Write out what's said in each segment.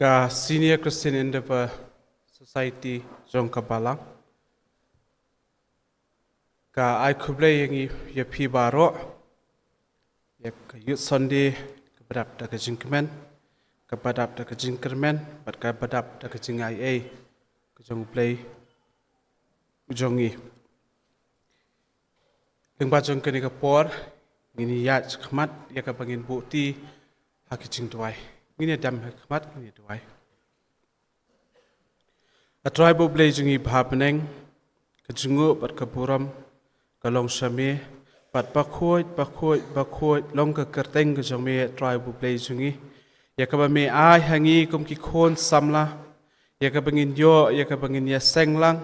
Ka Senior Christian Endeavor Society Jong Kabalang ka ai kublai yang ya pi baro ya youth Sunday kabadap da kajingkemen kabadap da kajingkermen bat kabadap da kajingai ai kajong play ujongi lengba jong kani kapor ngini ya khmat ya ka bangin bukti hakijing tuai ngini dam khmat ngini tuai a tribal play jungi bhapeneng kajungu bat kapuram kalong shame pat bakhoi long ka kerteng ka jome tribal play jungi ya ka me ai hangi kum ki khon samla ya ka bangin yo ya ka bangin ya senglang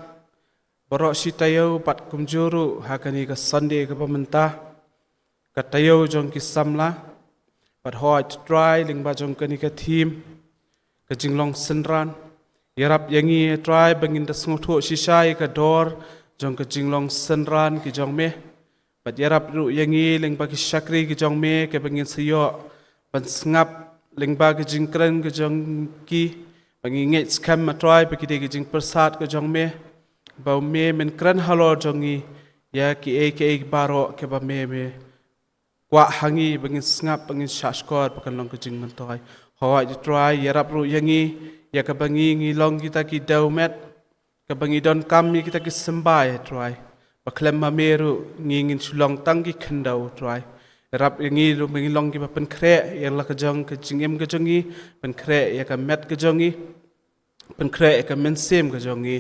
borok sitayo pat kum juru hakani ka Sunday ka pamenta ka tayo jong ki samla pat hoi try ling ba jong kani ka team ka jinglong senran yarap yangi try bangin da sngotu shisai ka dor jong ka jinglong senran ki jong me pat yarap ru yangi ling ba ki shakri ki jong me ke bangin siyo ban ngap ling ba ki jingkren ki jong ki bangin nget skam ma try ba ki de ki jing persat ki jong me ba me men kran halo jongi ya ki ke baro ke ba me kwa hangi bangin ngap bangin shashkor ba kan long ki jing man toy hoi try yarap ru yangi ya ka bangi ngi long kita ki daumet ka bangi don kami kita ki sembai try ba klem ma meru ngi ngin sulong tang ki khandau try rap ngi lu bangi long ki ba pen kre ya la ka jong ka jingem ka jongi pen kre ya ka met ka jongi pen kre ya ka men sem ka jongi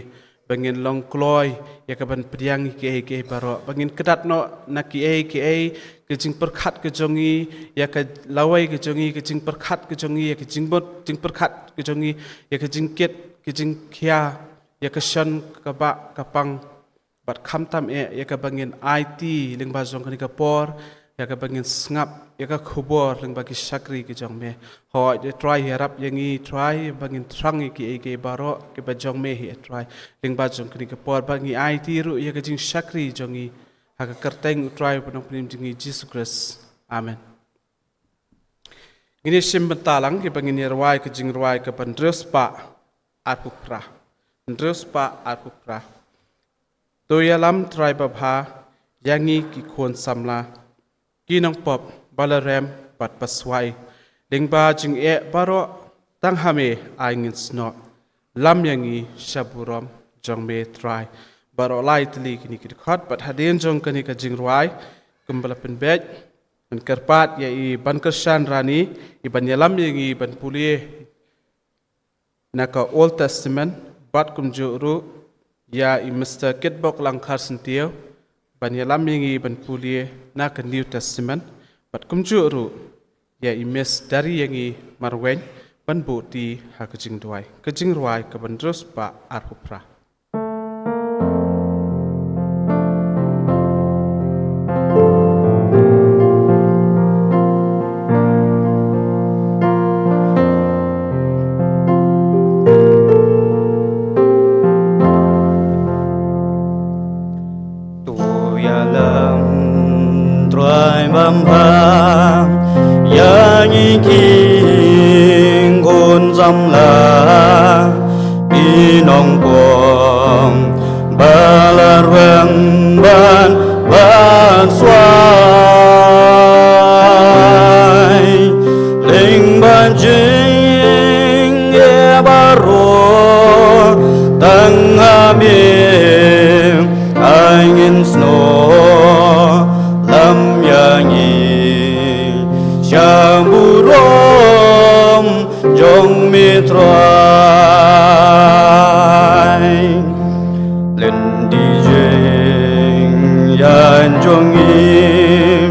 bangin long kloy ya ka ban priang ke baro bangin kedat no na ki ke jing perkhat ke jongi ya ka lawai ke jongi ke jing perkhat ke jongi ya ke jing bot jing perkhat ke jongi ya ke jing ket ke jing khia ya ka shan ka ba ka pang bat kham tam ya ka bangin IT ling ba jong ka por ya ka bangin ngap ya ka khubor ling ba ki shakri ke jong me hoi de try harap yangi try bangin trang ke baro ke ba jong me he try ling ba jong ka por bangi IT ru ya ka jing shakri jongi haka kerteng try panong prim jingi Jesus Christ amen ini sim bentalang ke bangin ruai ke jing ruai ke pandres pa arpupra to yalam try babha yangi ki khon samla kinong pop balarem pat paswai lingba jing baro tang hame aingin sno lam yangi shaburam jongme try baro lightly kini ki khat pat hadin jong kani ka jing ruai kumbala pen bej men kerpat ya i ban kersan rani i ban yalam yangi ban pulie naka Old Testament bat kum juru ya i Mr. Kitbok lang kharsentio ban yalam yangi ban pulie naka New Testament bat kum juru ya i mes dari yangi marwen ban buti ha kajing ruai ka ban terus pa arhupra Zamla inong pong balarwang ban swai ling banjing e baro tangami angin snow lam yangi shamburom jong mitrai lendi jing yan jongi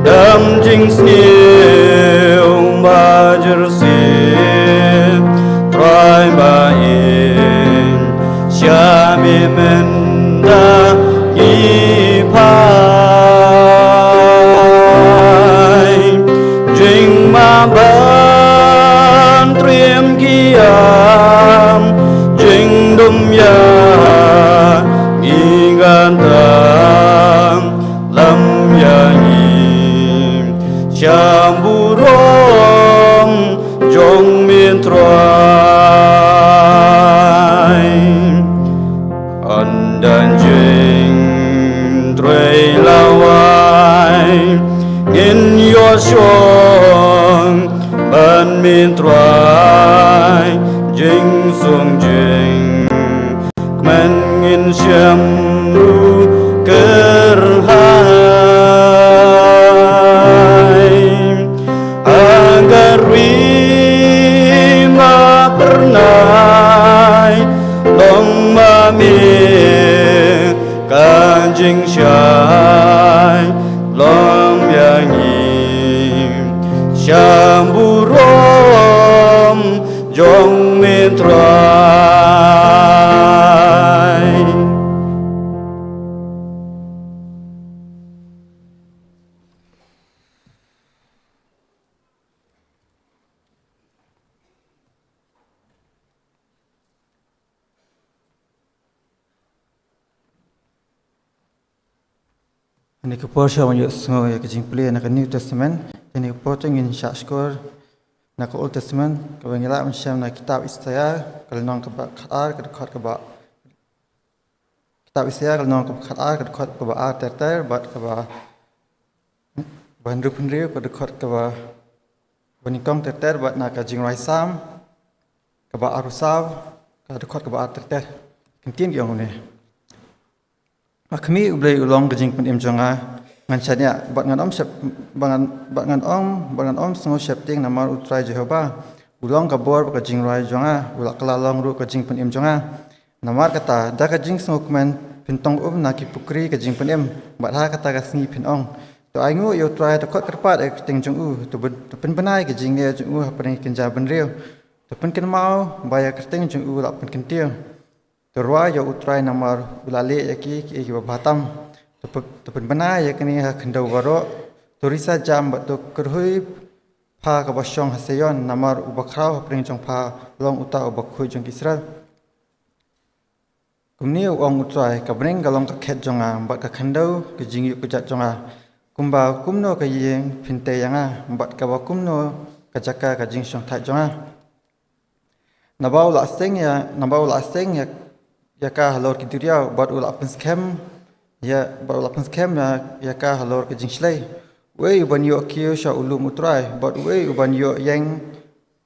dam jing snew bajer si try bain shami menda ipai jing ma jing dum ya ingantang lam yangi shamburom jong min troa xuông ban miên troai dinh xuống dinh men nghìn xem ru cơ hai agar ma pernai long ma mi kanjing shai long yang im shamburom jong min trai Ini keporsi orang yuk semua yang kejing pelih nak New Testament. Ini keporsi ingin syak skor nak Old Testament. Kalau ngelak macam nak kitab Isaiah, kalau nong kebak khatar kedekut kebak kitab Isaiah kalau nong kebak khatar kedekut kebak ter bat kebak bandru kedekut kebak banikong ter bat nak kejing raisam kebak arusav kedekut kebak ter. Kentin yang ini. Kami boleh ulang kejing pun imjonga ngancanya bat ngan om sep bat ngan om sengo septing nama utrai Jehova ulang kabor kejing rai jonga ulak kelalong ru kejing pun imjonga namar kata da kejing sengo kemen pintong naki pukri kejing pun im bat ha kata kasni pinong to aingu yo trai to kot kerpat ek ting jong to pen penai kejing ye jong hapeng kenja benreu to pen ken mau baya kerting jong lak pen kentiu terwa yo utrai namar ulale yaki ki batam tepen bena ya kini kendau waro turisa jam batu kerhui pa ka basyong haseyon namar ubakrau pring jong pa long uta ubakhui jong Israel kumni ong utrai ka bring galong ka khet jonga bat ka kendau ke jingi kujat jonga kumba kumno ka yeng phinte yanga bat ka kumno ka jaka ka jing syong thai jonga nabau la seng ya ya ka halor kiduria bat ula pen scam ya bat ula pen scam ya ka halor ke jingslei wei uban yo kio sha ulum utrai bat wei uban yo yang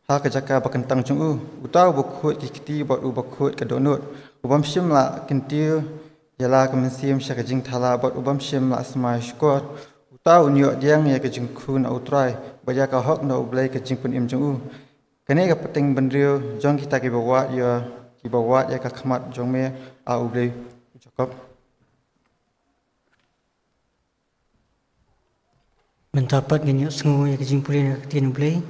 ha ka jaka bakentang chung utau bukhut kiti bat ubakhut ka donut ubam shim la kinti yala ka mensim sha ka jing thala bat ubam shim la asma shkot utau nyo diang ya ka jing khun utrai baya ka hok na ublai ka jing pun im chung kane ka peteng benrio jong kita ki bawa ya bawat ya kakmat jong me au blei Jacob mentapat ganyo sengu ya kejing puli nak tin blei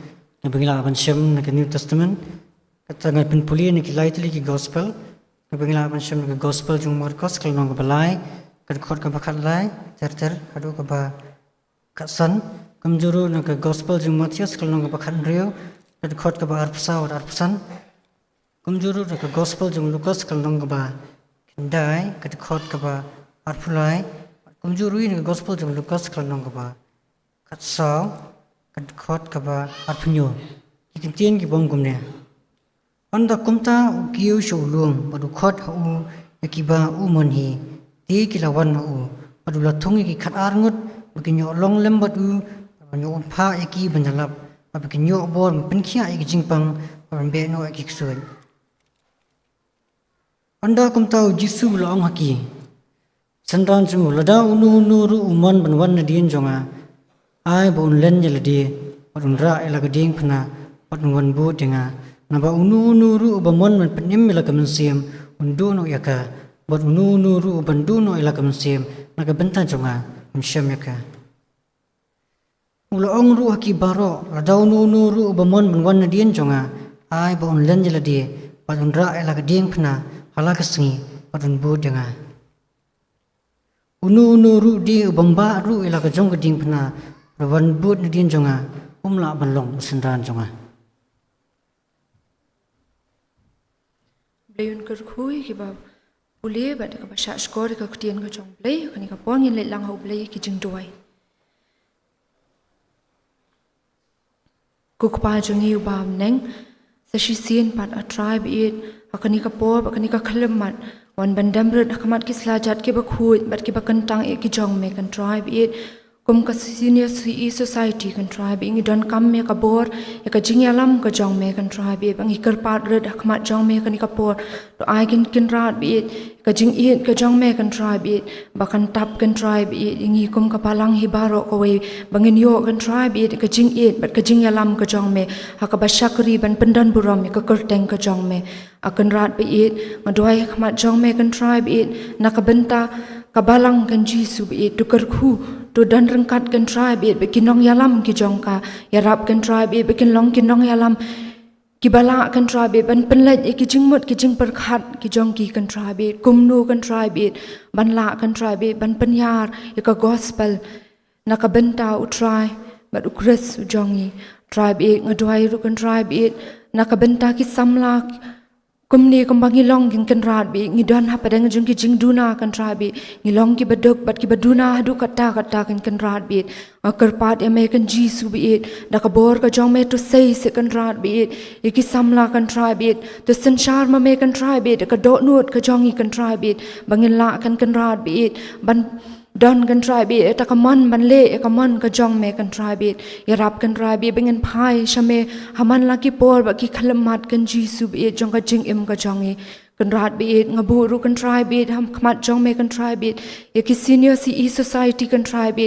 na bangila ban syam na New Testament kata ngai pen puli ni kilai tli ki gospel na bangila ban syam na gospel jong Markus kal nong balai kad khot ka bakat lai ter adu ka ba katsan kamjuru na gospel jong Matius kal nong bakat rio kad khot ka ba arpsan kumjuru ke gospel jong Lukas kalong ba kendai ke khot ke ba arpulai kumjuru ni gospel jong Lukas kalong ba katsaw ke khot ke ba arpunyo kitien ki bong gumne anda kumta kiu shulung padu khot hu yakiba umonhi ti kilawan u padu lathung ki khat arngut bekinyo long lembat u banyo pha yaki banjalap bekinyo bor penkhia ki jingpang pambe no ki ksoi anda kumtau Jisu long haki sandan jungu lada unu ru uman banwan nadien jonga ai bon len jeladi padun ra elaga ding phna padun wan bu denga naba unu ru ubamon man penim elaga mensim undu no yaka bad unu ru bandu no elaga mensim naga bentan jonga mensyam yaka ulo ong ru haki baro lada unu ru ubamon banwan nadien jonga ai bon len jeladi padun ra elaga ding phna halakasngi padun bu denga unu ru di ubamba ru elaga jong geding phna rawan bu nadien jonga umla banlong sendan jonga Blayun kerkhui ki ba ule ba de ka ba sha skor ka ktien ka jong blay kani ka pon yin le lang ho blay ki jing doi kukpa jongi ubam neng sa shi sien pat a tribe it akani ka por akani ka khalemat wan bandam rut akamat ki slajat ki ba khut bat ki ba kantang e ki jong me kan tribe it kum ka senior society kan tribe ingi don kam me ka bor ya ka jingyalam ka jong me kan tribe bangi kerpat red akmat jong me kan ka por to ai kin rat bi ka jing it ka jong me kan tribe bakan tap kan tribe ingi kum ka palang hibaro ko we bangin yo kan tribe ka jing it bat ka jingyalam ka jong me ha ka bashakri ban pendan buram ka kerteng ka jong me akan rat bi ngadoi akmat jong me kan tribe nakabenta kabalang kan jisu bi tukar khu to dan rengkat kan tribe bekin long yalam ki jongka yarap kan tribe bekin long kin long yalam ki bala kan tribe ban penlaj ki jingmut ki jing perkhat ki jongki kan tribe kumnu kan tribe ban la kan tribe ban penyar ka gospel nakabenta utrai bat ukres jongi tribe ngadwai ru kan tribe nakabenta ki samla kumni kumbangi long kan rat bi ngidon ha padang jung ki jing duna kan tribe ngilong ki baduk bat ki baduna hadu kata kan rat bi kerpat American jisu bi da ka bor ka jong me to say se kan rat bi ki samla kan tribe to sanchar ma me kan tribe ka do nut ka jongi kan tribe bangin la kan rat bi ban don kan tribe ta ka man ban le ka man ka jong me kan tribe yarap kan tribe bingen phai shame haman la ki por ba ki khalamat kan jisu bi jong ka jing im ka jongi kan rat bi ngabu ru kan tribe ham khmat jong me kan tribe ki senior society kan tribe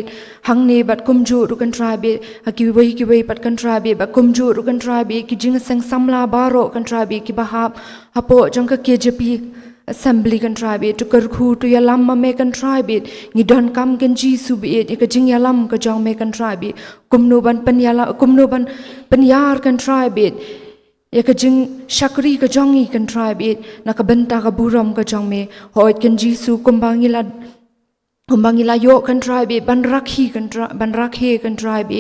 hang ne bat kumju ru kan tribe ki wei pat kan tribe ba kumju ru kan tribe ki jing sang samla baro kan tribe ki bahap hapo jong ka KJP assembly kan tribe to karkhu to yalam ma me kan tribe ngi don kam kan jisu bi ka jing yalam ka jong me kan tribe kumno ban panyar kan tribe ya ka jing shakri ka jongi kan tribe na ka benta ka buram ka jong me hoit kan jisu kumbangila yo kan tribe ban rakhi kan tribe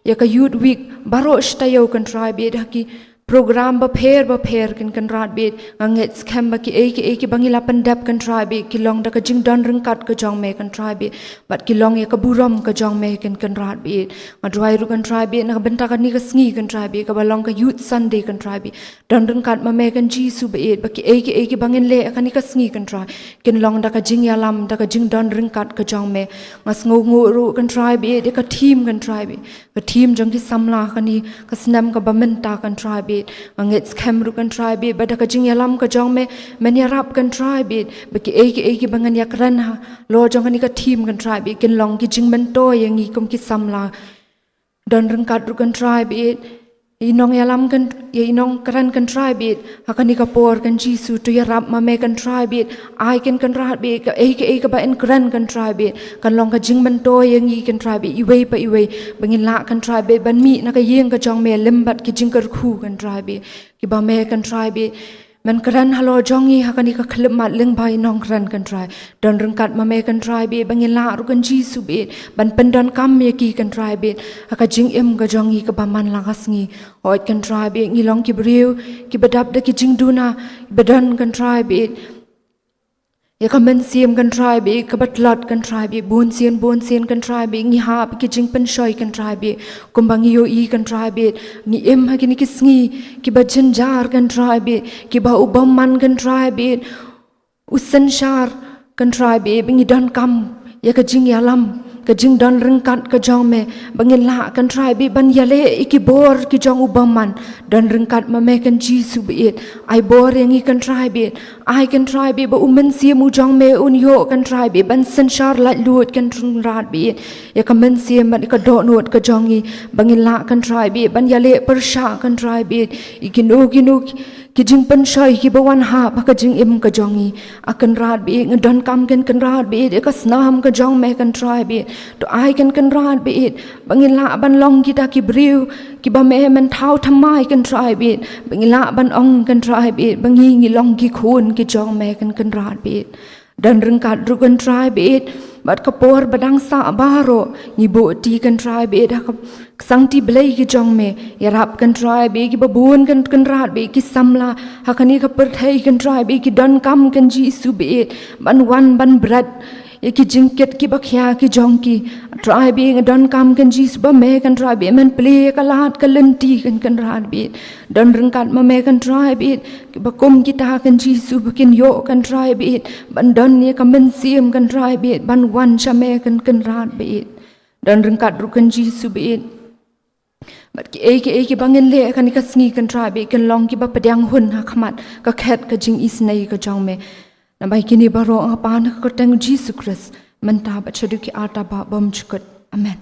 ya ka youth week baro shtayo kan tribe haki program ba pher kan rat bit nganget scam ba ki bangila pandap kan tribe ki long da ka jing don rengkat ka jong me kan tribe bat ki long ya ka buram ka jong me kan rat bit ngadwai ru kan tribe na benta ka ni ka sngi kan tribe ka balong ka youth sunday kan tribe don rengkat ma me kan jisu ba ki bangin le ka ni ka sngi kan tribe kin long da ka jing yalam da ka jing don rengkat ka jong me ngas ngo ru kan tribe ka team kan tribe ka team jong ki samla ka ni ka snam ka bamenta kan tribe ngit scam ru kan tribe bada ka jing yalam ka jong me yarap kan tribe baki ki bangan yakran ha lo jong ni ka team kan tribe kin long ki jing mento yang i kum ki samla don rengkat ru kan tribe inong yalam kan inong kran kan tribe hakani ka por kan jisu to yarap ma me kan tribe ai kan rat be ka ka ba en kran kan tribe kan long ka jing mento yang i kan tribe iwei bangin la kan tribe ban mi na ka yeng ka jong me lembat ki jing kar khu kan tribe ki ba me kan tribe man kran halo jongi hakani ka khlem mat leng bai nong kran kan try don rengkat ma me kan try be bangin la ru kan jisu be ban pendon kam me ki kan try be haka jing em ga jongi ka baman la ngi hoit kan try be ngilong ki briu ki badap da ki jing duna badan kan try be ya kamen siam kan try be ka batlat kan try be bon sien kan try be ngi ha ki jing pen shoi kan try be kumbangi yo i kan try be ngi em ha ki sngi ki bajan jar kan try be ki ba ubam man kan try be usan shar kan try be ngi don kam ya ka jing yalam ka jing don rengkat ka jong me bangin la kan try be ban yale iki bor ki jong ubam man don rengkat ma me kan jisu be ai bor yang i kan try be ai kan try be ba umen siam u jong me un yo kan try be ban san shar la lut kan trung rat be ya ka men siam ban ka do not ka jongi bangin la kan try be ban yale per sha kan try be ikinu ki jing pen shoi ki bawan ha ba ka jing im ka jongi akan rat be ngadon kam kan rat be ka snam ka jong me kan try be to ai kan rat be bangin la ban long kita ki briu ki ba me man thau thamai kan try be bangin la ban ong kan try be bangi ngi long ki khun ki jong me kan rat be dan rengkat ru kan try be bat ka por badang sa baro ngi bo ti kan try be da ka sang ti blai ki jong me yarap kan try be ki babun kan rat be ki samla hakani ka per thai kan try be ki don kam kan ji su be ban wan ban brad ki jingket ki bakhya ki jong ki try be don kam kan ji su ba me kan try be man play ka lat ka lenti kan rat be don rengkat ma me kan try be ki bakum ki ta kan ji su bakin yo kan try be ban don ni ka men siam kan try be ban wan cha me kan rat be dan rengkat rukan Jisu bein bat ki bangin le kan ka sngi kan try be kan long ki ba padang hun ha khamat ka khet ka jing isnai ka jong me na bai kini baro apa na ka tang Jisu Christ menta ba chadu ki ata ba bom chukut amen.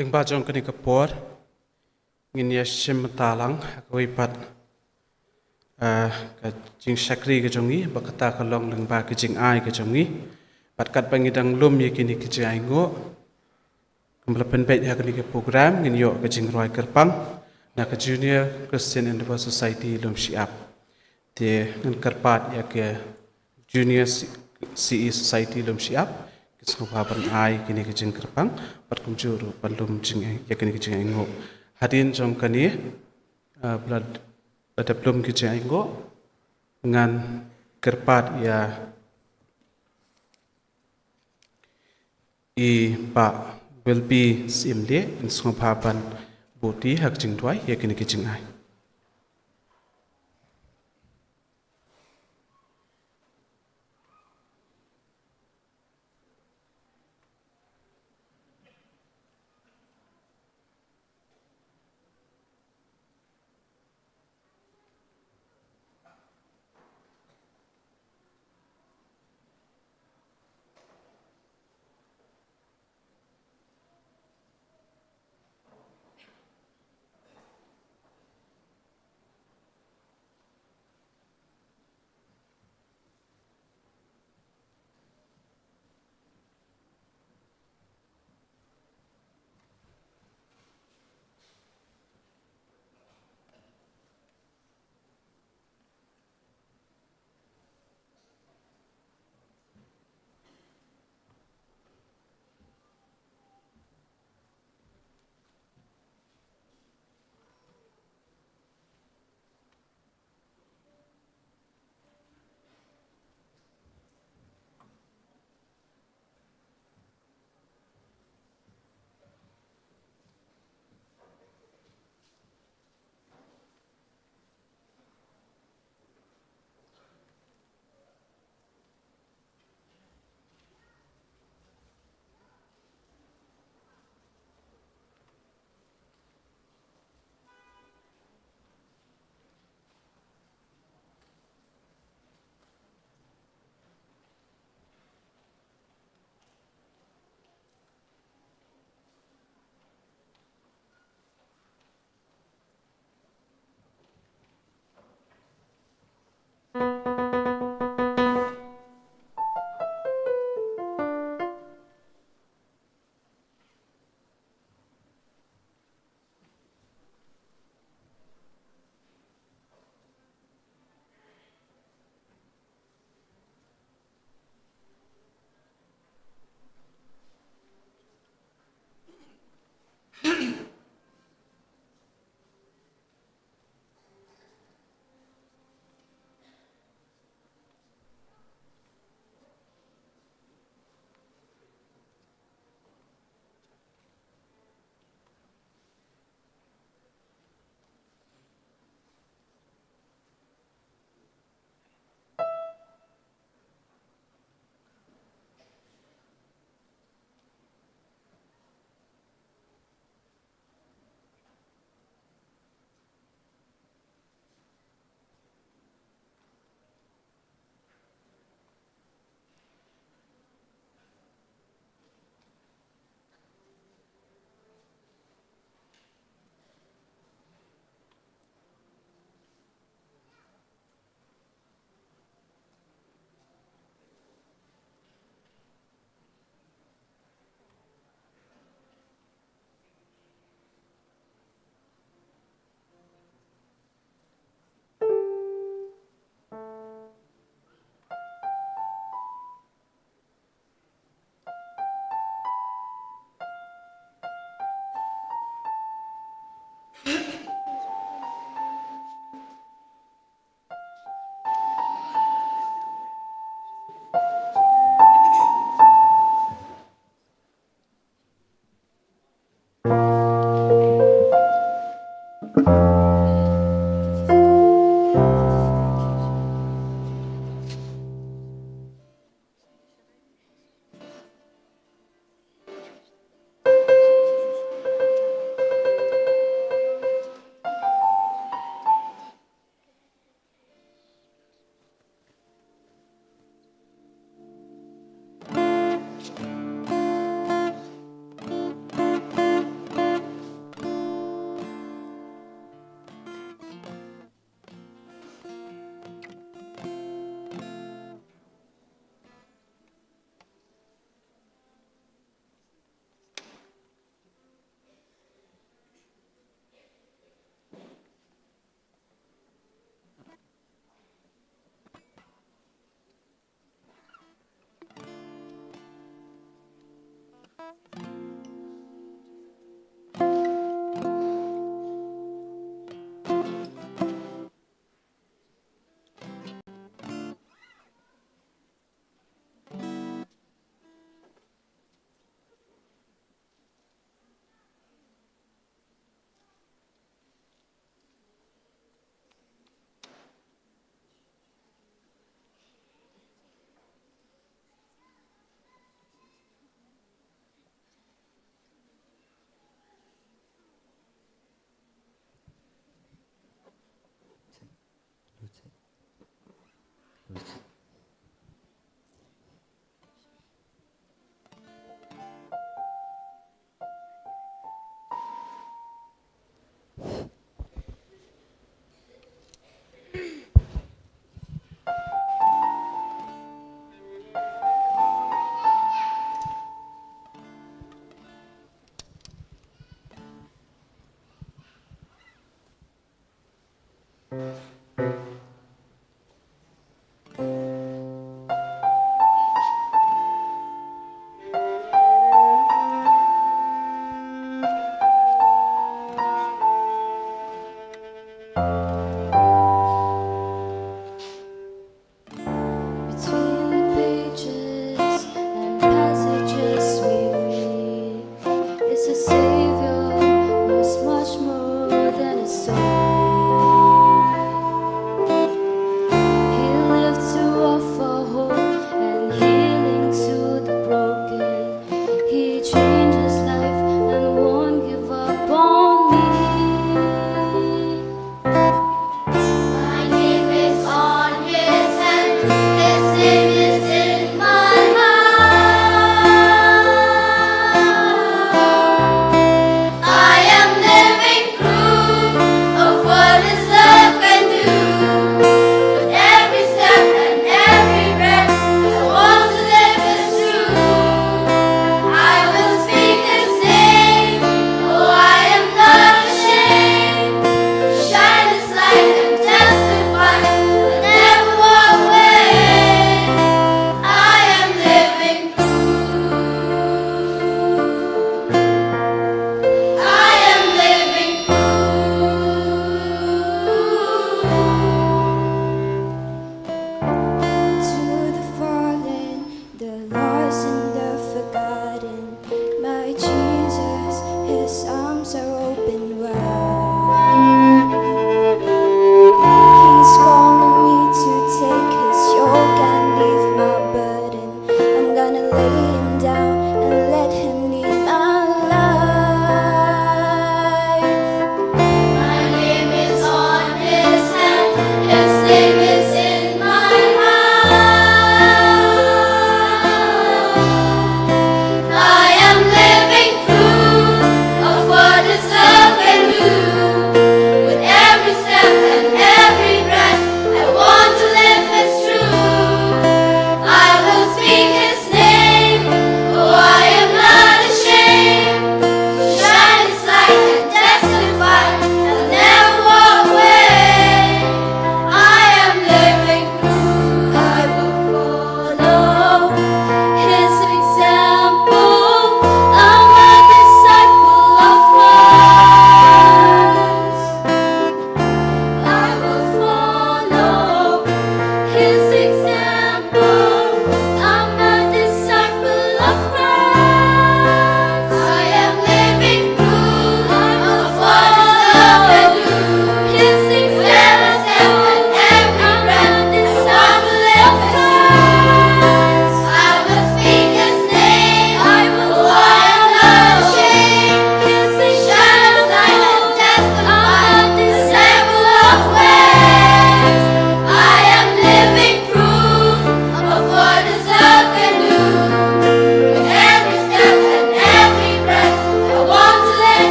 Leng ba jong kani kapor ngin ya shim talang koi pat ka jing shakri ka jongi ba kata ka long leng ba ka jing ai ka jongi pat kat bangi dang lum ye kini ka jing ai ngo kembala penpet ya kani ka program ngin yo ka jing roi kerpang na ka Junior Christian Endeavor Society lum siap te ngin kerpat ya ke Junior CE Society lum siap kisno papan ai kini ka jing kerpang pat kum juru palum jing ya kini ka jing ai ngo hadin jom kani blood ada belum ki jing ai ngo ngan kerpat ya i pa will be simle in sno papan boti hak jing twai ya kini ka jing ai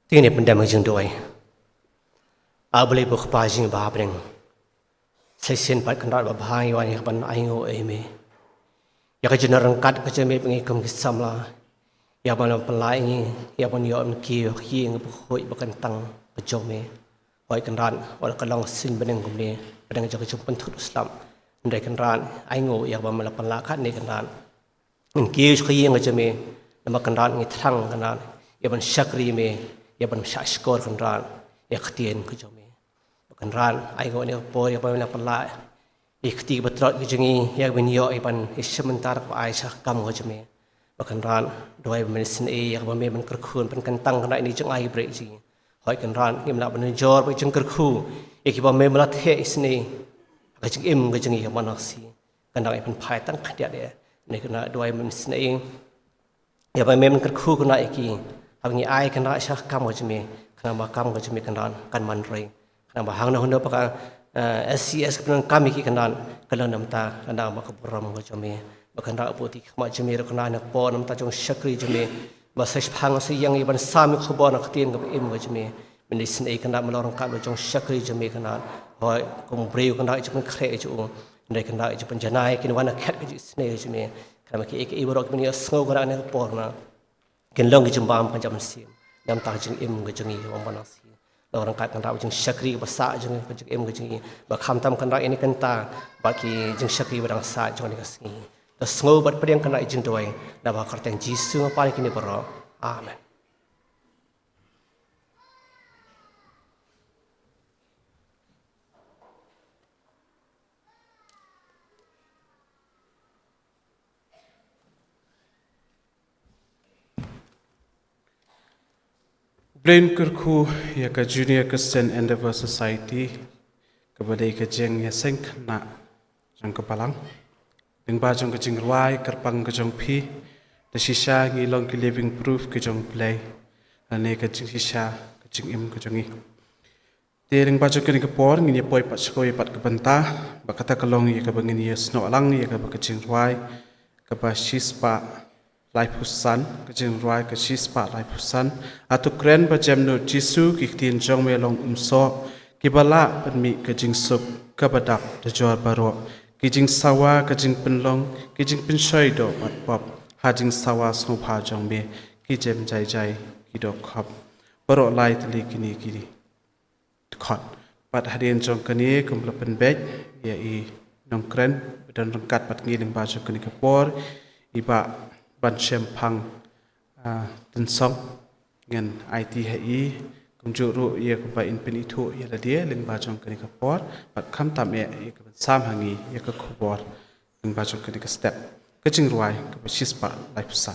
ที่นี่เป็นเดมจึงด้วยอาบลีบุกปาจิงบาบริงใช้เส้นปัดกันรัดบาบายวันนี้เป็นไอโง่เอเมอยากจะนรังกัดก็จะมีเป็นกรรมกิจสัมลาอยากมันเป็นลายนี้อยากมันยอมเกี่ยวขี้งบุกคุยบุกันตังกระจกเมไว้กันรันวันก็ลองสิ้นเป็นหนึ่งกลุ่มนี้เป็นจะกระจกเป็นทุกสลัมในกันรันไอโง่อยากมันเป็นลาคัดในกันรันเกี่ยวขี้งก็จะมีแล้วมากันรันงี้ทั้งกันรันอยากมันชักรีเมอยากมันชักสกอร์กันรันอยากเตียนก็จะมีกันรันไอโง่เนี่ยปอยอยากมันเป็นลาอีกทีบัตรก็จะงี้อยากเป็นยอไอ้ปันอิสมันตาร์กับไอชักกำก็จะมีกันรันโดยมันสินเออยากมันกระคืนเป็นกันตั้งกันได้ในจังไอเบรจริงหอยกันรันกิมละมันจอร์ไปจังกระคูอีกว่ามันละเทอิสเน่ก็จังก็จังงี้กับมันนักสีกันได้เป็นภายตั้งขยันเดียในขณะโดยมันสินเองอยากมันกระคูกันได้อีกทีทำงี้ไอกันได้ชักกำก็จะมีขณะมากำก็จะมีกันรันกันมันเรงขณะมาหางเราคนเดียวประการSCS เป็นกรรมอีกขนาดกันแล้วน้ำตาแล้วน้ำมาขบรมก็จะมีบางครั้งอุปติขมาจะมีรักนานักปอน้ำตาจงชักรีจะมีมาใส่พังใส่ยังอีบันสามีขบนักเตียนกับอิมก็จะมีมันในสิ่งเอกขนาดมาลองการจงชักรีจะมีขนาดหอยกงเบรียวขนาดจะเป็นเครจะอุ้งในขนาดจะเป็นจนายกินวันนักแคทก็จะสิ่งเอกจะมีขณะเมื่อกี้อีบรอกมันยังสงบขนาดนักปอนะกินลงกิจบามกันจะมันเสียน้ำตาจึงอิมก็จะมีวันบันนักเสียเราร่างกายกันเราจึงชักรีภาษาจึงก็จึงเอ็มก็จึงบางคำทำกันเราเองกันตาบางทีจึงชักรีบางสายจึงนี่ก็สิ่งแต่สงบบัดเปลี่ยนกันเราจึงด้วยและบางครั้งจีสุมาปานกินบรออาเมนBrain Kurku ya ka Junior Christian Endeavor Society ka badai ka jeng ya seng na jang ka palang ding ba jong ka jing ruai karpang ka jong phi the shisha ngi long ki living proof ka jong play ane ka jing shisha ka jing im ka jong i te ding ba jong ka ni ka por ngi poi pat skoi pat ka banta ba kata ka long ya ka bangin ya sno lang ya ka ba ka jing ruai ka ba shispa Lai Pusan, kajing ruai kajispa Lai Pusan, atau keren bajam no Jisu kiktin jong melong so, kibala penmi kajing sup kabadak dejor baro, kajing sawa kajing penlong, kajing pensoi do pat pop, hajing sawa snopa jong me, kijem jai jai kidok hop, baro lai tali kini kini, kot, pat hadian jong kini kumpul penbej, ya I nong keren dan rengkat pat ngiling baju kini kepor, iba ban shem phang tin song ngen IT hai kum ju ru ye ko ba in pin ithu ye la dia ling ba jong kani ka por pat kham tam ye ka sam hangi ye ka khobor ling ba jong kani ka step ka jing ruai ka ba shispa life sa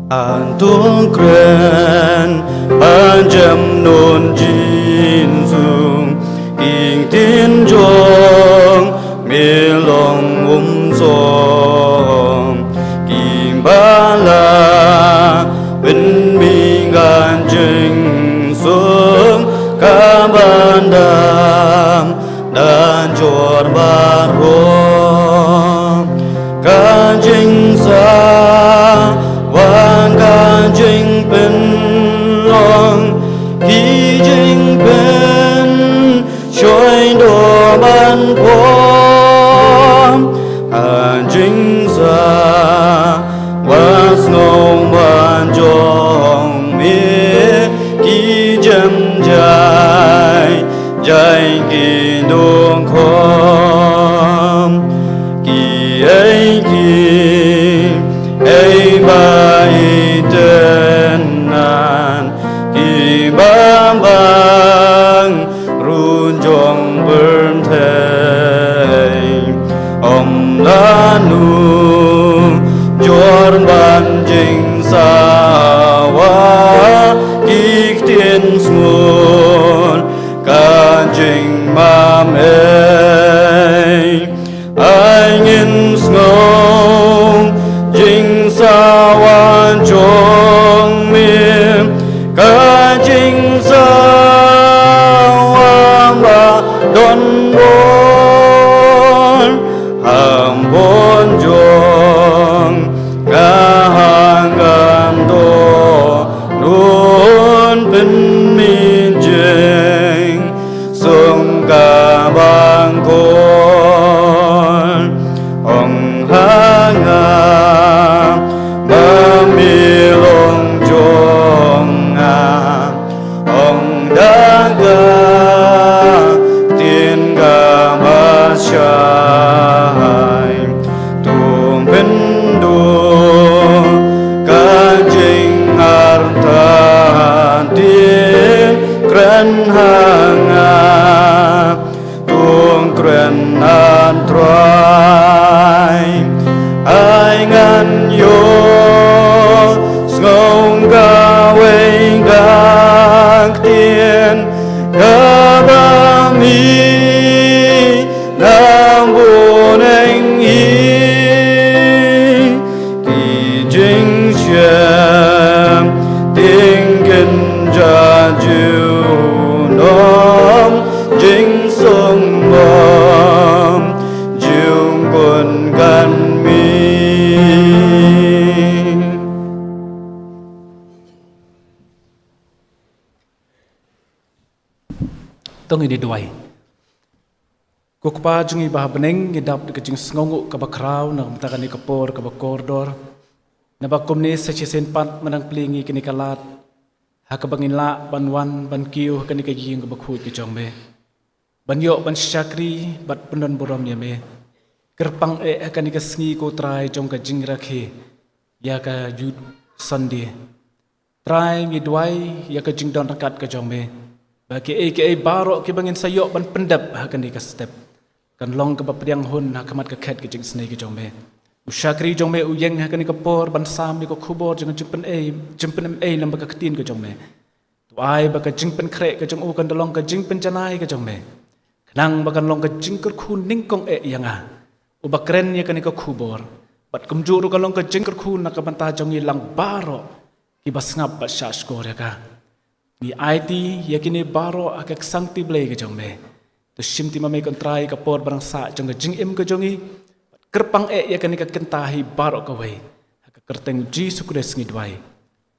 Antung kren anjam non jin sung ing tin jong melong song kim bala ben mi gan jing sung kabandam dan jor baro kan jing sa Kan jing pen long ki jing pen shoi do ban pom an jing sa was no ban jong me ki jam jai jai ki dong khom ki ai bai tenan ki bambang run jong berthei om lanu jor ban jing sawa ik tien sun kan jing mam ai ngin ngong jing sawan jong mim ka jing sawan hanga memilong jonga ong daga tin ga masyai tum pendu ka jing artan tin kren hanga tung kren an trai ai ngan yo ngông ga wei gak tien ga ba mi nam buồn anh ý kỳ chính xem tiếng kinh ra chiều nom chính sông bom chiều quần gan mi tong ini duai ko pa jungi bah beneng ngidap de jing sngongu ka bakrau na mtakan ni kapor ka bakordor na bakomni sa chisen pat manang plingi kini kalat ha ka bangin la banwan ban kiu kani ka ying ka bakhut ki jongme ban yo ban syakri bat pendon borom ya me kerpang kani ka sngi ko trai jong ka jing rakhe ya ka jud sandi trai ngi duai ya ka jing don rakat ka jongme bagi baro ki bangin sayok ban pendap hakan di ka step kan long ka bapriang hun hakamat ka khat ki jing snei ki jongme usyakri jongme uyeng hakan ka por ban sam ni ko khubor jeng jimpen lam ka ktin ka jongme tu ai ba ka jingpen kre ka jong u kan long ka jingpen janai ka jongme kanang ba kan long ka jingker khun ning kong yanga u ba kren ya kan ka khubor bat kumjuru ka long ka jingker khun na ka banta jongi lang baro ki basngap ba shash ko ya ka ni IT yakini baro akak sangti blai ke jongme to shimti mame kontrai ka por barang sa jong jing im ke jongi kerpang yakani ka kentahi baro ka wei ka kerteng Jesus Kristus ngidwai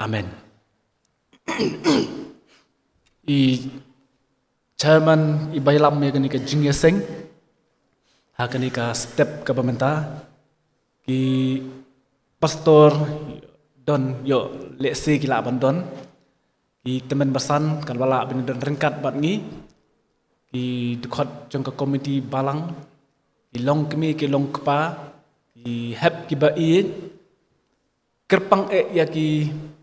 amen i chairman i bailam yakani ka jing yaseng hakani ka step ka pementa ki pastor don yo lesi kila bandon ki teman basan kan bala bin don rengkat bat ngi ki dekhot jong ka komiti balang ki long kemi ki long kpa ki hep ki ba i kerpang ya ki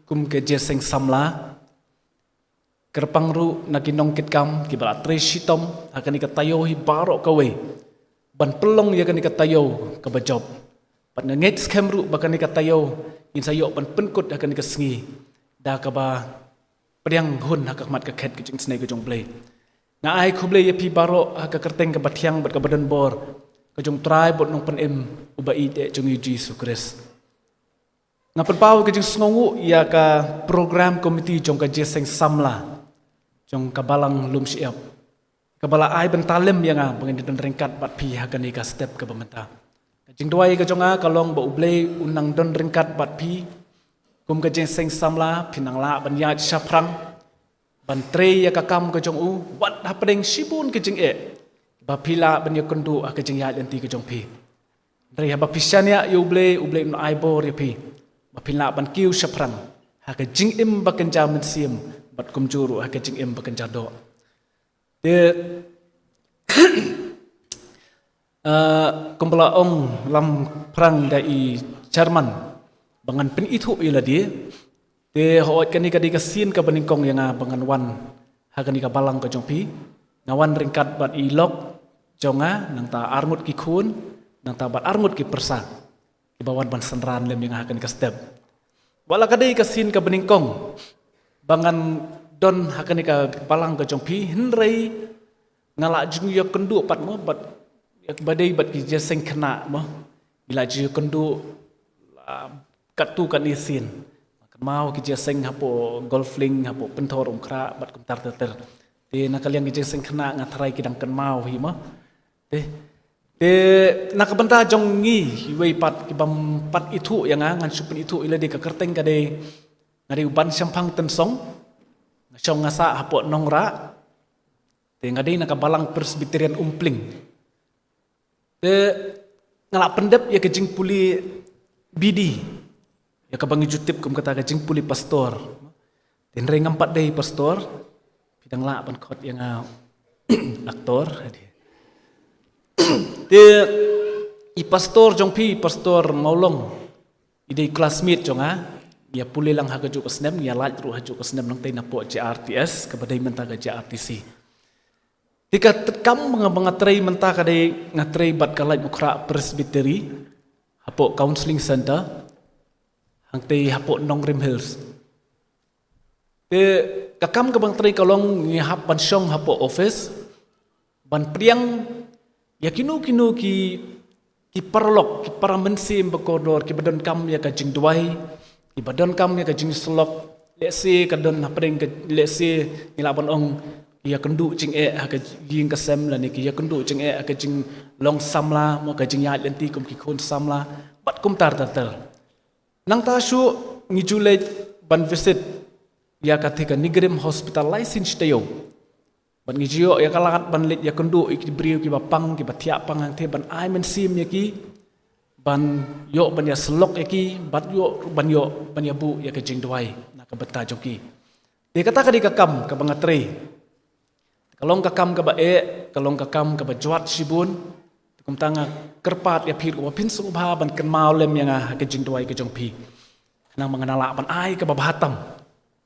kum ke jeseng samla kerpang ru na ki nong kit kam ki bala tre shitom hakani ka tayo hi baro ka we ban pelong ya kani ka tayo ka bajob pat nget scam ru bakani ka tayo in sayo ban penkut hakani ka sngi da ka ba priang hun hak mat ka khet ki jing snei ka jong play na ai khu play pi baro ka kerteng ka bathiang bat ka badan bor ka jong try bot nong pen em uba i te jong Jesus Christ nga pau ka jing sngongu ya ka program committee jong ka jeseng samla jong ka balang lum siap ka bala ai ben talem ya nga bangin den rengkat bat pi ha ka ni ka step ka bamenta ka jing duai ka jong a ka long ba ublei unang don rengkat bat pi kum ka jeseng samla pinang la ban ya shaprang ban tre ya ka kam ka jong u wat hapeng shibun ka jing ba pila ban ya kundu ka jing ya lenti ka jong pi re ha ba pisania yu ublei no ai bor ya pi ba pila ban kiu shaprang ha ka jing im ba kan jam sim bat kum juru ha ka jing im ba kan jado de kumpala ong lam prang dai Jerman bangan pen itu ila dia te hoot kani kadi kasin ka baningkong yang bangan wan ha kani ka balang ka jongpi ngawan ringkat bat ilok jonga nang ta arngut ki khun nang ta bat arngut ki persa ki bawan ban senran lem yang ha kani ka step wala kadi kasin ka baningkong bangan don ha kani ka balang ka jongpi henrei ngala jung yo kendu pat mo bat badai bat ki jeseng kena mo bila ju kendu katu kan isin kan mau ki jeseng hapo golfling hapo pentor umkra bat kumtar ter te nakalian ki jeseng kena ngatrai kidang kan mau hi mo te nakabenta jong ngi wei pat ki bam pat itu yang ngan supin itu ila de ka kerteng ka de ngari uban sampang tensong ngashong ngasa hapo nongra te ngadi nakabalang presbyterian umpling te ngalak pendep ya ke jing puli bidi. Ya ka bangi jutip kum kata ke jing puli pastor. Den reng empat day pastor. Pidang la ban khot yang aktor. Dia i pastor jong pi pastor maulong. Ide classmate jong ya puli lang hagaju kesnem ya laj ru haju kesnem nang tei napo JRTS kepada menta ke JRTC. Tika tekam mengatrai menta kadai ngatrai bat kalaj mukra presbytery hapo counseling center hang tei hapo Nongrim Hills. Te kakam ke bang trai kalong ngi hap ban syong hapo office ban priang ya kinu ki parlok ki paramensi bekodor ki badan kam ya ka jing duai ki badan kam ya ka jing slok lesi ka don hapring ke lesi ngilaban ong ya kendu jing ha ka jing ka sem la ni ki ya kendu jing ha ka jing long samla mo ka jing ya lenti kum ki khon samla bat kum tar nang ta shu ngi julai ban visit ya ka thika nigrim hospital license tayo ban ngi jio ya kalangat ban lit ya kendu ik briu ki bapang ki batia pang ang the ban ai men sim ya ki ban yo ban ya slok ya ki bat yo ban ya bu ya ka jing duai na ka beta joki de kata ka di kakam ka bangatri kalong kakam ka ba kalong kakam ka ba juat sibun kum tanga kerpat ya phir ko pin su bha ban kan mau lem yang ka jing duai ka jong pi nang mengenala ban ai ka ba batam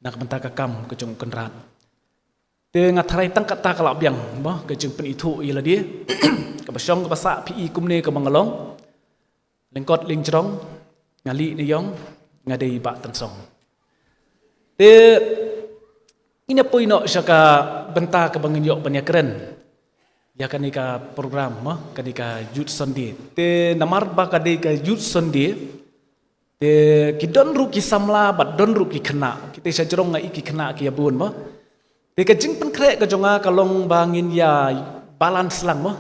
nak benta kakam ka jong kenrat te ngatharai tang kata kalak biang bah ke jeng pen itu ialah dia ke basong ke basak pi kumne ke mangalong lengkot ling cerong ngali ni yong ngadai bak tansong te ina poino syaka benta ke bangin yok banyak keren ya kanika program mah kanika youth sunday te namar ba kadai ka youth sunday te kidon ru ki samla bat don ru ki khana kita sajerong ngai ki khana ki abun mah Tika jing pen krek ke jonga kalong bangin ya balance lang mo.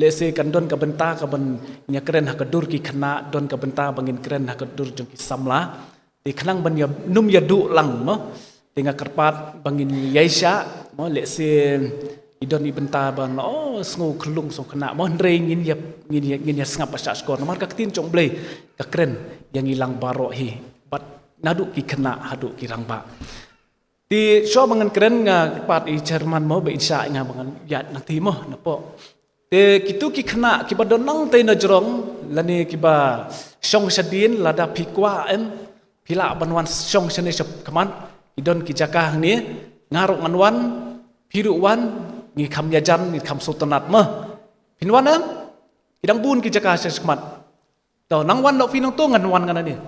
Lese kan don ka benta ka ban nya keren ha kadur ki khana don ka benta bangin keren ha kadur jong ki samla. Ti khnang ban ya num ya du lang mo. Tinga kerpat bangin yaisha mo lese idon i benta ban sngu klung song khana mo ndre ngin ya sngap pasha skor nomar ka tin jong ble ka keren yang ilang baro hi. Bat nadu ki khana hadu ki rangba. Di show bangan keren nga part i Jerman mo ba insya nga bangan yat nanti mo napo te kitu ki khana ki ba donang te na jrong lani ki ba shong shadin lada phikwa phila banwan shong shane shop kaman idon ki jakah ni ngarok nganwan phiruwan ngi kham yajan ngi kham sultanat mo pinwan idang bun ki jakah se kaman to nangwan no pinong to nganwan ngana ni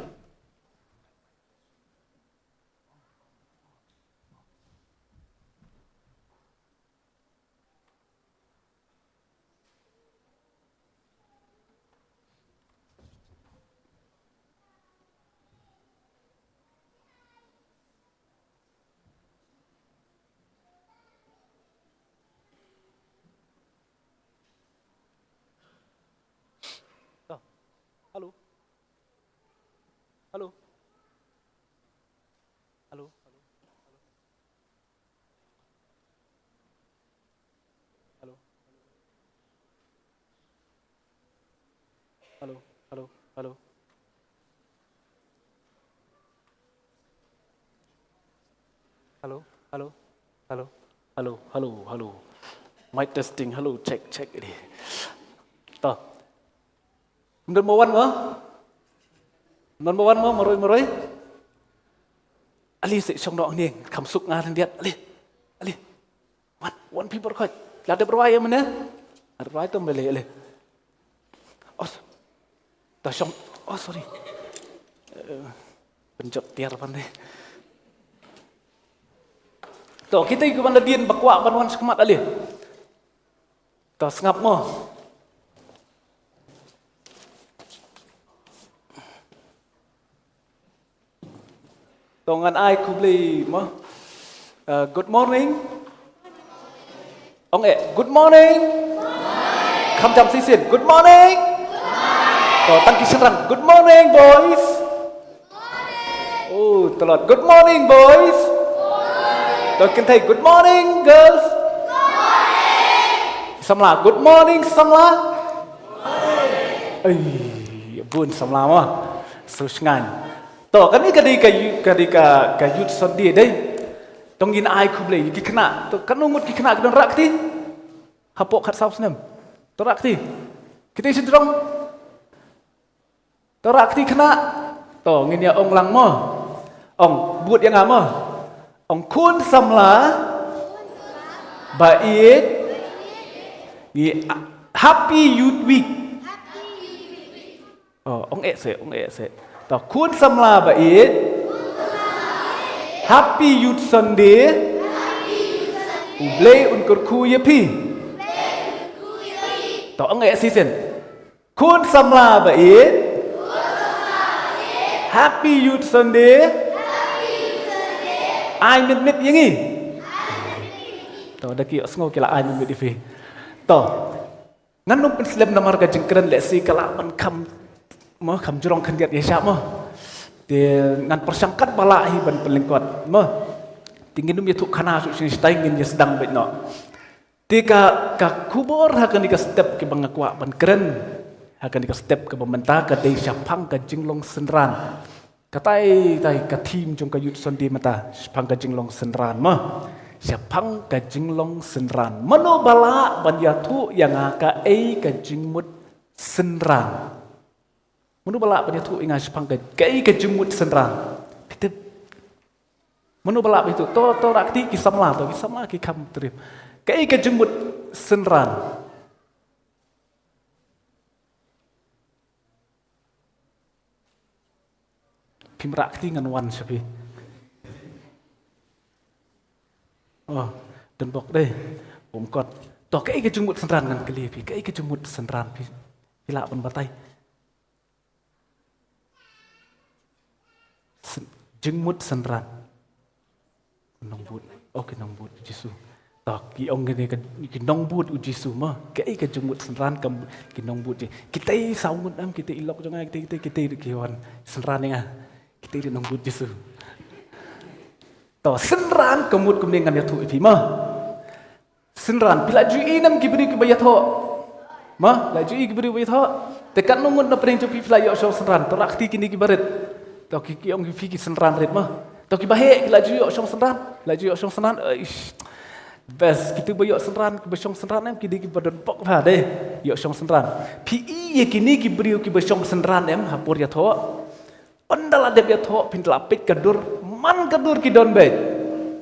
Halo. Mic testing, halo, check ini. Toh. Number one mo, moroi. Ali si song dok ni, kam suk ngan dia. Ali. One people koi. Lada berwaya mana? Ada berwaya tu beli ali. Dah song. Sorry. Penjat tiar pandai. Toh kita ikut bandar dian bakwa banwan sekemat ali. Toh sengap mo. Toh ngan ai ku beli mo. Good morning. Good morning. Kam jam sisin. Good morning. Toh tangki serang. Good morning boys. Oh, telot. Good morning boys. Tôi can thấy good morning girls. Good morning. Samla. Good morning Samla. bun samlama susngan to kan ni ka yut sodi dei tong gin ai khu blei ki khna to kan ngut ki khna don rak ti hapok khat saus nem to rak ti kita sidrong to rak ti khna to ngin ya ong lang mo ong buat yang ama ong kun samla bait ni happy youth week ong se to kun samla bait happy youth sunday ublay unkur khu ye pi to ong si sen kun samla bait happy youth sunday ai mit yang ni to daki osngo kila ai mit di fi to ngan num pen slem namar ka jengkren le si kala man kam mo kam jurong khan ya sya mo te ngan persangkat bala hi ban pelengkot mo tingin num yetu khana su sin stai ngin ya sedang bet no te ka kubor ha kan ka step ke bangakwa ban kren ha kan ka step ke pemerintah ka dei syapang ka jinglong senran katai ka team jong ka yut sondi mata syapang ka jinglong senran mo syapang ka jinglong senran mano bala ban yatu yang ka ka jingmut senran mano bala ban yatu inga syapang ka ka jingmut senran pitep mano bala itu to rakti ki samla ki kam trip ka jingmut senran pimrakti ngan wan sapi dan bok dehผมกดต่อcái jumut senran ngan kali pi cái jumut senran pi pila pun batai jumut senran nong but cái nong but Jisuต่อki ong ni ki nong but Jisu ma cái jumut senran kam ki nong but kita saungut am kita ilok jangan kita kiwan senran ni kita di nong but Jisu to senran kemut kemudian kan yatu ipi ma senran bila jui nam kibri ke bayatho ma la jui kibri bayatho tekan numut na pring copi fly yo show senran to rakti kini kibaret to ki ong ki senran ret ma to ki bahe la jui yo show senran la jui yo show senran best kita bayok senran ke besong senran em kidi ki badan pok ha de yo show senran pi ye kini kibri ki besong senran em hapur yatho ondala de yatho pin lapit kadur man kadur kidon bet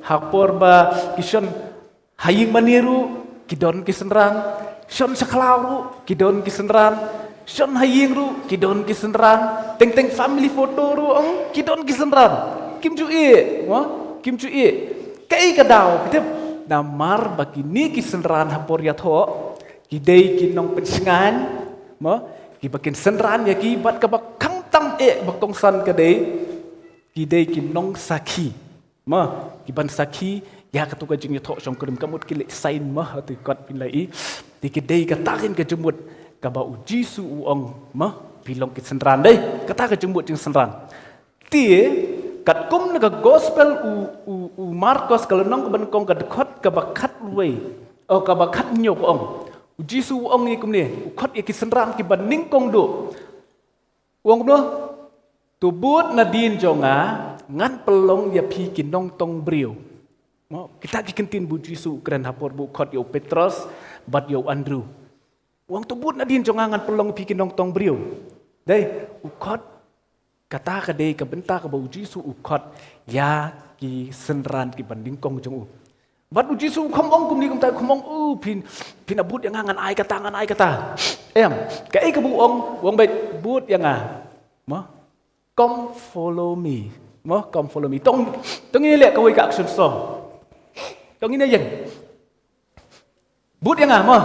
hapor ba kison haying maniru kidon kisenran son saklaru kidon kisenran son haying ru kidon kisenran teng family photo ru ong kidon kisenran kim chu e kai kadau kitep namar bagini kisenran hapor yatho kidei kinong pensingan mo kibakin senran ya ki bat ka bakang tam bakong san kadei kidei kinong saki ma kiban saki ya katuka jing yathok song kudum kamut kile sain ma atu kot pilai ti kidei katakin ke jemut ka ba Jisu uong ma pilong ki senran dei kata ke jemut jing senran tie kat kum na gospel u Marcos kalau nong ban kong ka dekot ka bakat we ka bakat nyok ong Jisu uong ni kum ni ukot ki senran ki ban ning kong do uong do tubut na din jonga ngan pelong ya pi kinong tong brio mo kita kikentin bu Jisu kren hapor bu khot yo Petrus bat yo Andrew wang tubut na din jonga ngan pelong pi kinong tong brio dei u khot kata ka dei ka benta ka bu Jisu u khot ya ki senran ki banding kong jong u bat bu Jisu khom ong kum ni kum tai khom ong pin abut yang ngan ai kata em ka ai ka bu ong wang bet but yang mo come follow me mo come follow me tong ini lihat kau ikat action song tong ini yang but yang mo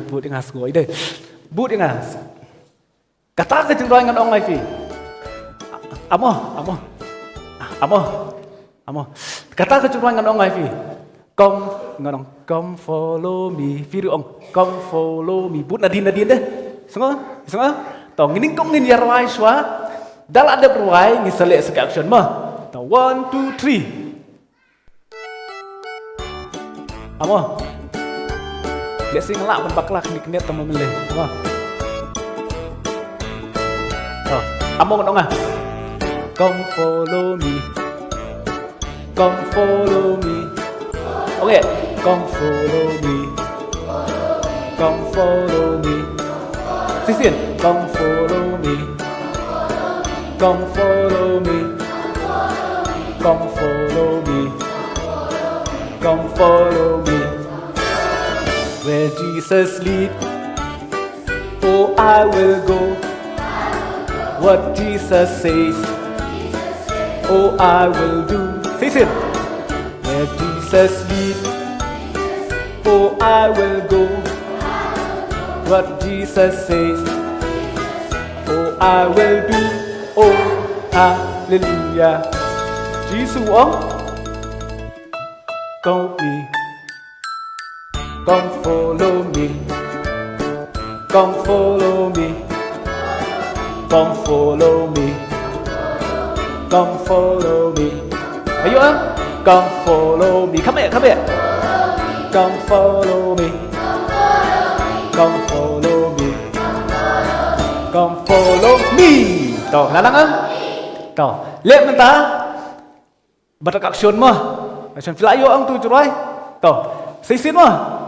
but yang asgoi deh but yang kata ke jeng ngan ong ai fi amo kata ke jeng ngan ong ai fi come follow me firu ong come follow me but nadin deh semua tong ini kong ni yarwai swa dal ada berwai ni selek sekali action mah. 1 2 3. Amo. Lihat sing lak baklah ni kena temu meleh. Wah. Among dong ah. Come follow me. Come follow me. Okay. Come follow me. Come follow me. Sisin. Come follow me. Come follow me. Come follow me. Come follow me. Where Jesus lead, oh I will go. What Jesus says, oh I will do. Listen. Where Jesus lead, oh I will go. What Jesus says, oh I will do. Oh hallelujah. Jesus ông Come me. Come follow me. Come follow me. Come follow me. Come follow me. Ayo ah. Come follow me. Come here, come here. Come follow me. Come follow me. Come follow me. Tuh, lalang ah. Tuh, lihat mentah. Batak action mah. Action flayo ang tu curai. Tuh, sisin mah.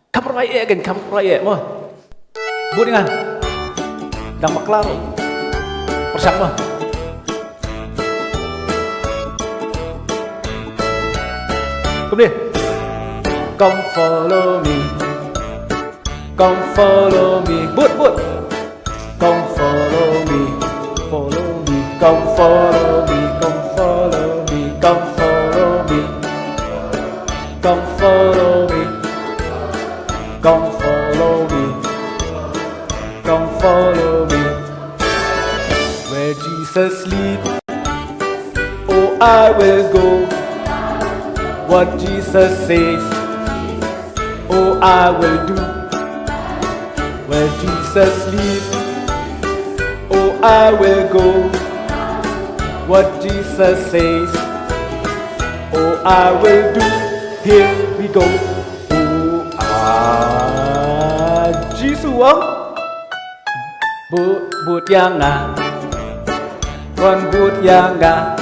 Come right again, come right mah. Buat dengan. Dang maklaro. Persama. Kemudian. Come follow me. Come follow me. But. Come follow me. Follow me. Come follow me. Come follow me. Come follow me. Come follow me. Come follow me. Come follow me. Where Jesus lead, oh I will go. What Jesus says, oh I will do. Where Jesus lead, oh I will go. What Jesus says, oh I will do. Here we go. Oh Jesus ông Bụt yang à. One bụt yang à.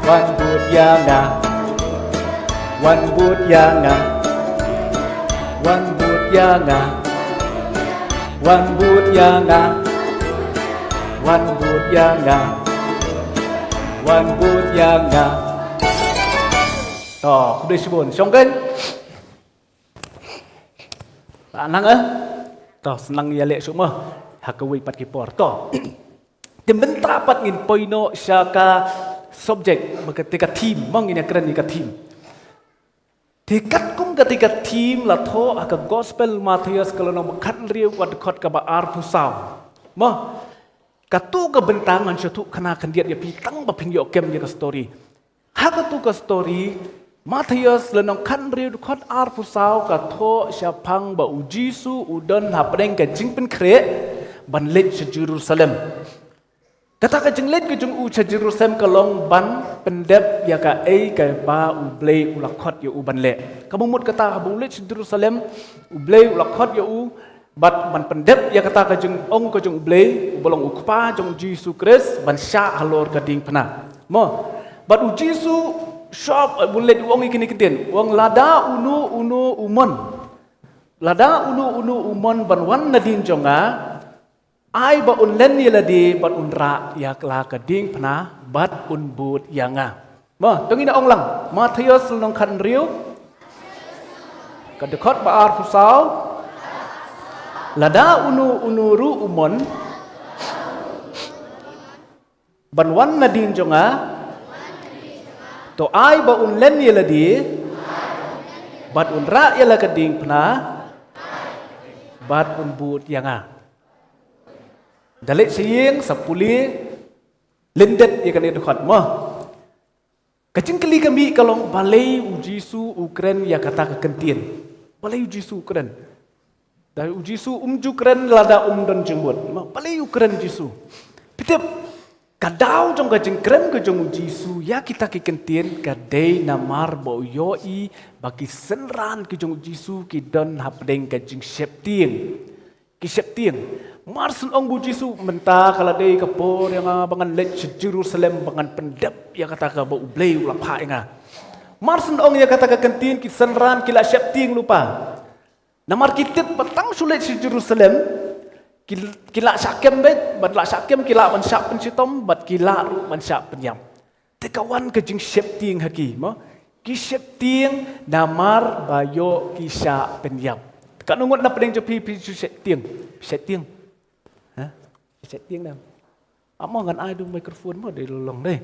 One bụt yang à. One bụt yang à. One bụt yang à. One bụt yang à. One bụt yang à. One bụt yang à. Toh, udah sebut. Songken. Anang ah. Toh, senang ya lek semua. Hakawai pat kipor. Toh. Dimentra pat ngin poino syaka subjek ketika team mangin keren ni ka team. Tikat kum ketika team la tho aka gospel Matius kalau nak kat riu wat khot ka ba ar pusau. Mah katu ka bentangan syatu kena kandiat ya pitang ba pingyo kem ya ka story. Hakatu ka story Matius lenong kan riu khot ar pusau ka tho syapang ba ujisu udon hapdeng ka jingpen kre ban let ke Jerusalem. Kata ka jinglet ke jung u ke Jerusalem kalong ban pendep ya ka ka ba ublei ulakot ya u ban le. Kamumut kata ka bulet ke Jerusalem ublei ulakot ya u bat ban pendep ya kata ka jung ong ke jung ublei bolong ukpa jung Jesu Kris ban sya halor ka ding pena. Mo bat u Jesu shop bulet wong ikini kiten wong lada unu umon. Lada unu umon ban wan nadin jonga ai ba un len ni ladi bat un ra ya kla ka ding pna bat un but yanga. Ma tongina ong lang Matius nong kan riu ka dekot ba ar pusau lada unu ru umon ban wan nadin jonga to ai ba un len ni ladi bat un ra ya la ka ding pna bat un but yanga. Dalit siyeng sapuli lendet ikan itu khat mah. Kacing kali kami kalau balai ujisu Ukren ya kata kekentian. Balai ujisu Ukren. Dari ujisu Ukren lada dan jembut. Balai Ukren jisu. Pitip kadau jong kacing kren ke jong ujisu ya kita kekentian kadai namar bau yoi bagi senran ke jong ujisu ki don hapdeng kacing septieng. Ki septieng. Marsun ong bu Jisu menta kala dei kapor yang bangan let Jerusalem bangan pendap yang kata ka ba ublei ula pha inga. Marsun ong yang kata ka kentin ki senran kila syap ting lupa. Namar kitit petang sulit Jerusalem kila syakem bet bat la syakem kila man syap pencitom bat kila ru man syap penyam. Tekawan ke jing syap ting haki mo. Ki syap ting namar bayo ki syap penyam. Kat nungut na pedeng jepi syap ting. Syap ting. Sẽ tiếng nào ấm gần ai đung microphone mà để lòng đây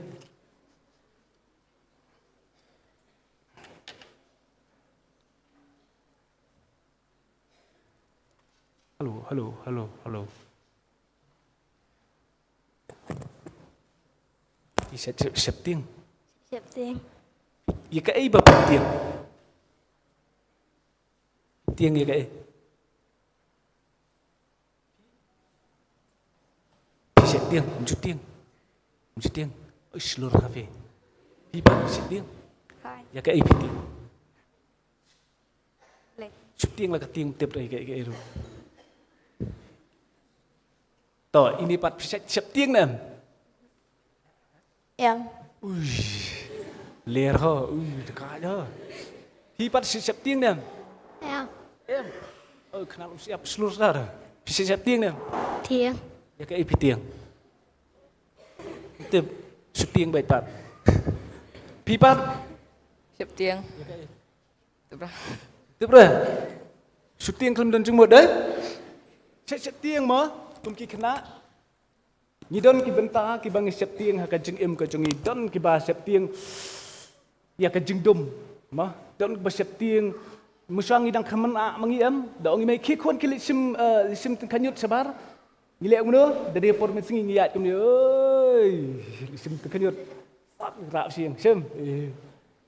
hello thì sẽ tiếng gì cái bập tiếng gì cái sẽ tiếng, một chút tiếng, ôi slow ra về, đi bằng sẽ tiếng, ya cái APT, chút tiếng là cái tiếng tiếp đây cái rồi, tỏi ini pat sẽ tiếng nè, em, ui, lẻ ho, ui, cái đó, hi pat sẽ tiếng nè, em, khả năng sẽ slow ra rồi, sẽ tiếng nè, tiếng, ya cái APT tiếng. Tiếp syuting baik Pat. Pipat Siap tiang. tiếp rồi. Syuting kelem dan jengmut deh. Siap tiang mo, kum ki kena. Ni don ki benta ki bang siap tiang ha ka jeng em ka jeng ni don ki ba siap tiang. Ya ka jeng dum. Mo, don ba siap tiang musang idang khaman a mangi em, da ongi mai ki khon ki sim kanyut sabar. Ngilek ngono dari pormen singi ngiyat kum ni oi sim kanyut sat rap siang sim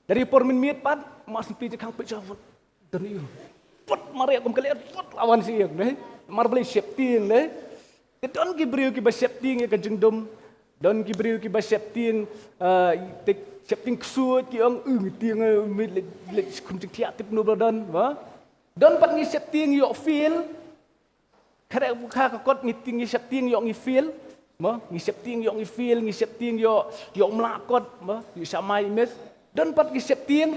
dari pormen miet pat mas pi kang pe jawat dan iyo pot mari kum kalian pot lawan siang deh mar beli siap ting deh don ki brio ki ba siap ting ka jengdom don ki brio ki ba siap ting tek siap ting ksuot ki ong ting le kum jeng tiap tip no don wa don pat ngi siap ting yo feel kada buka kakot ngiting ngisap ting yo ngifil mo ngisap ting yo ngifil ngisap ting yo mlakot mo yo samai mes dan pat ngisap ting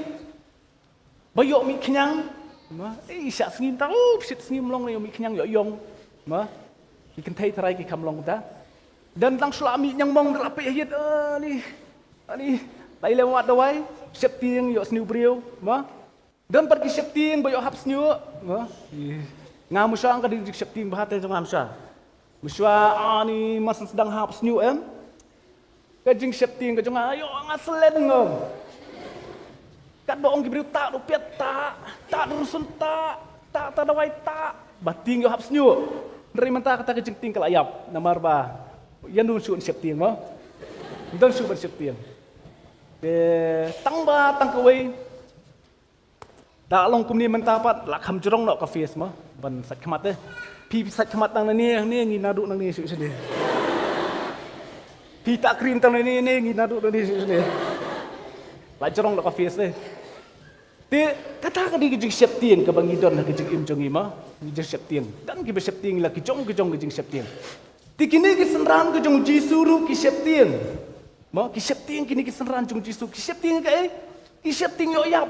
bayo mi kenyang mo isa sngim ta sit sngim long yo mi kenyang yo yong mo ki kentai tarai ki kamlong ta dan lang sulami nyang mong rapi hit ani lai lewat dawai sep ting yo sniu brio mo dan pat ngisap ting bayo hap sniu mo ngam musang ka di siap ting bahate jong amsa muswa ani mas sedang hap sniu em ka jing siap ting ka jong ayo ngaslen ngom kat boong gibriu tak rupiat tak durusun tak dawai tak bating yo hap sniu dari menta kata ka jing ting kala yap namar ba yan dun suun siap ting mo don su ban siap ting tang kawai tak long kum ni menta pat la kham jrong no ka face mo ban sat khamat deh pi sat khamat nang ni ngi nadu nang ni su sede pi tak krin tang ni ngi nadu nang ni su sede la jrong no ka face deh te kata ka di jing siap ting ka bang idon ka jing im jong ima ni jing siap ting dan ki ba siap ting la ki jong jing siap ting ti kini ki senran ka jong jisu ru ki siap ting mo ki siap ting kini ki senran jong jisu ki siap ting ka ki siap ting yo yap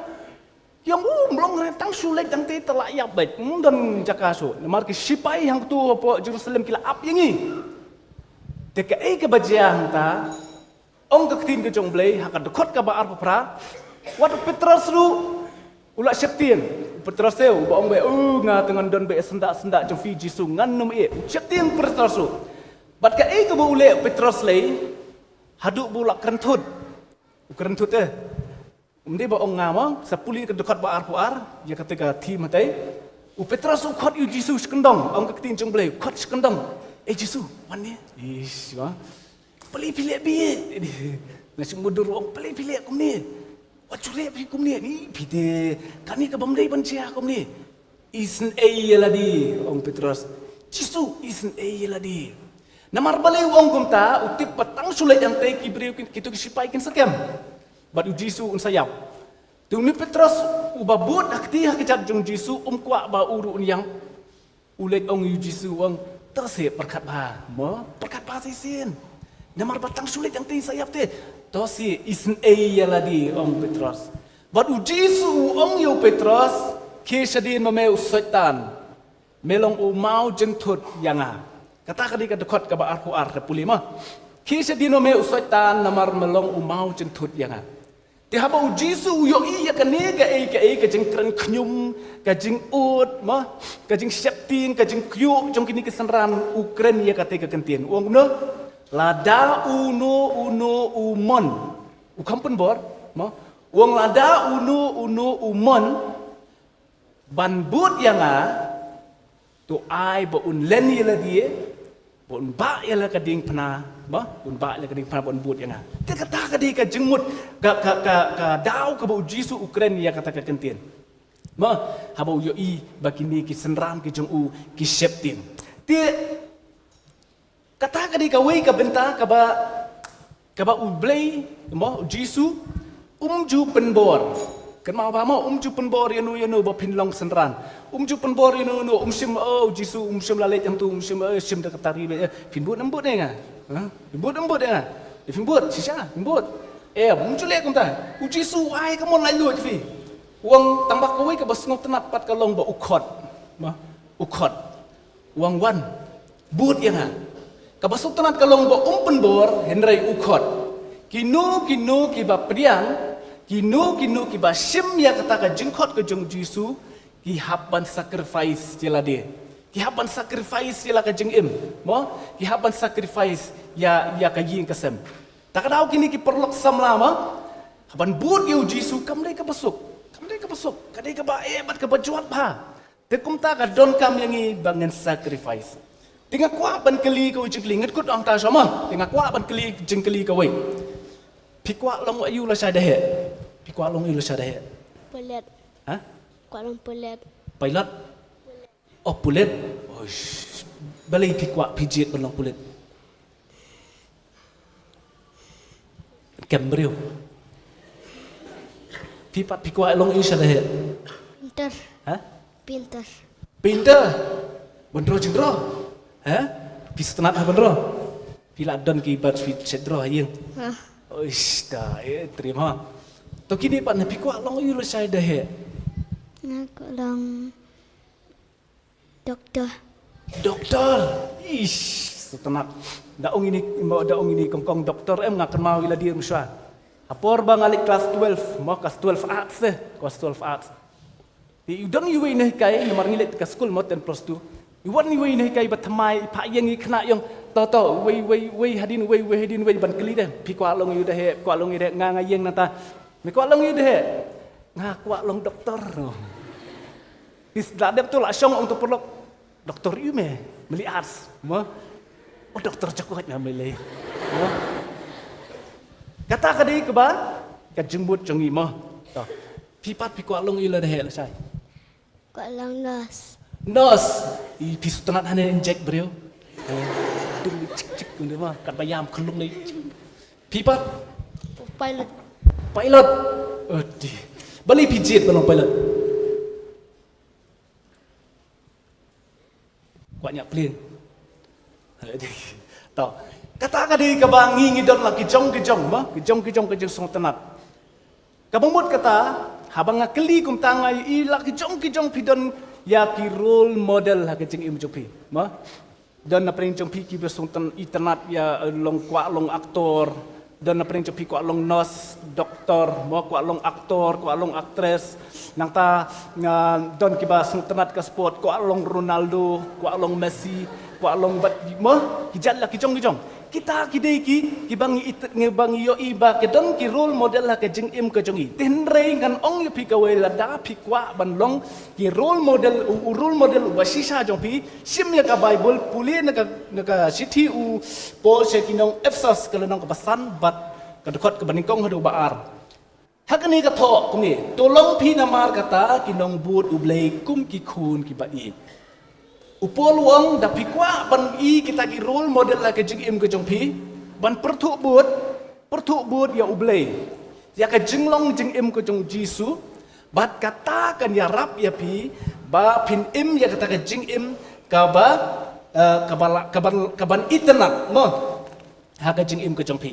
yang belum rentang sulit yang tidak layak baik dan jakaso namar ki sipai yang tu po Jerusalem kila ap yangi deka ke bajiang ta ong ka tin ke jong blai haka dekot ka ba ar pra wat Petrus ru ula septien Petrus teu ba ong be nga tengan don be sendak jong fi Jisu ngan nom septien Petrus ru bat ka ke ba ule Petrus lei haduk bula kerentut Umdi ba ong ngama sapuli ke dekat ba ar ya ketika ti matai Petrus khot yu Jisu skendong ong ka tin jong blai khot skendong Jisu wan ni is wa peli bi nasi mudur ong peli kum ni wa cure pi kum ni pite kani ka bamdai ban cia kum ni isn yeladi ong Petrus Jisu isn yeladi namar balai ong kum ta utip patang sulit yang tai ki beriu kitu ki sipai kin sakem bat Jisu un sayap tu ni Petrus ubabut akti hakijat jong Jisu kwa ba uru yang ulet ong Jisu ong Tosi berkat bah, berkat bah sisin. Namar batang sulit yang tinggi sayap te. Tosi isen ladi Om Petrus. Bat ujisu Om Yo Petrus, kesadin memeu setan. Melong mau jentut yanga. Kata kadi kadekot ka ba ar puli mah. Kesadin memeu setan namar melong mau jentut yanga. Ti haba ujisu yo iya kanega ka jeng kren knyum ka jeng ut mah ka jeng septin ka jeng kyu jong kini kesenran Ukraine ya kate ka kentien uang no lada uno umon ukampen bor mah uang lada uno umon ban but yang tu ai bo un len ya la dia bo un ba ya la ka ding pna mah un ba la ka ding pna bo un but yang te kata ka di ka jengmut ka daw ka bo jisu Ukraine ya kata ka kentien mah haba yo i bakini ki senram ki jong u ki septin ti kata ka di ka wei ka benta ka ba ublei mah jisu ju penbor kan mau ba mo ju penbor yanu ba pinlong senran ju penbor yanu sim jisu sim lalet yang tu sim da katari pinbut nembut ne nga pinbut nembut ne nga pinbut sisa pinbut muncul kum ta jisu ai ka mon lai lu fi wang tambak kawai ka basngok tenat pat kalong ba ukot wang wan but yang ka basuk tenat kalong ba penbor henrai ukot kinu ki ba priang kinu ki ba sim ya kata ka jengkot ke jong jisu ki hapan sacrifice jela dia ki hapan sacrifice jela ka jeng im ki hapan sacrifice ya ka yin kasem tak kadau kini ki perlok sam lama hapan but yu jisu kam dai ka basuk kadai ka ba bat ka bajuat ba tekum ta ka don kam yangi bangen sacrifice tinga kwa ban keli ka ujing nget kut ang ta sama tinga kwa ban keli jeng keli ka wei pikwa long ayu la sa dah pikwa long ayu la sa dah Pelet. ha Kualong pelet. pilot pulet balai pikwa pijit ban long pulet kembriu pipat pikwa long ayu sa dah Pintar. ha Pintar. pinter bendro jendro pistenat bendro pila don ki bat fit cedro ayeng dah terima to kini pat na pikwa long yu sai dah Kualong doktor. setenat daong ini kongkong doktor ngakan mau ila dia musya apor bang alik kelas 12 mau kelas 12 arts kelas 12 arts you don't you ini kai nomor ngilit ke school mau 10 plus 2 you want you ini kai batamai pak yang kena yang to wei hadin ban keli dah pi kwa long yu dah kwa long yu dah nga yang nata mi kwa long yu dah nga kwa long doktor is dadap tu la syong untuk perlu doktor yu me meli arts mo doktor cakut na meli kata kadai ke ba ka jembut jongi mo to pipat pi kwa long yu la dah la sai Kualong nos i pi sutanat hane inject bro cik gitu mah kat bayam kelung ni pipat pilot balik pijit belum pilot kuatnya plane tau kata kadi kabangi ngidon lagi jong mah kejong song tenat kabangmut kata habang ngakeli kum tangai i lagi jong pidon ya ki role model ha kejing im jopi mah dan na pring jompi ki besung internet ya long kwa long aktor dan na pring jompi kwa long nurse doktor mo kwa long aktor kwa long actress nang ta don ki ba sung internet ka sport kwa long Ronaldo kwa long Messi kwa long bat mo hijat la ki jong kita kidai ki bangi yo iba ke don ki role model ha ke jing im ke jongi tenrei ngan ong yo pi ka we la da pi kwa ban long ki role model basisa jompi sim ya ka bible puli na ka city u po se kinong efsas ka lanong ka basan bat ka dekot ka baningkong hadu baar hakani ka tho kumi tolong pi namar kata kinong but ublei kum ki khun ki ba i upol wang da pikwa ban i kita ki role model la ke jing im ke jong pi ban pertu but ya ublei ya ke jinglong jing im ke jong jisu bat kata kan ya rap ya pi ba pin im ya kata ke jing im ka ba kaban internet mo ha ka jing im ka jong pi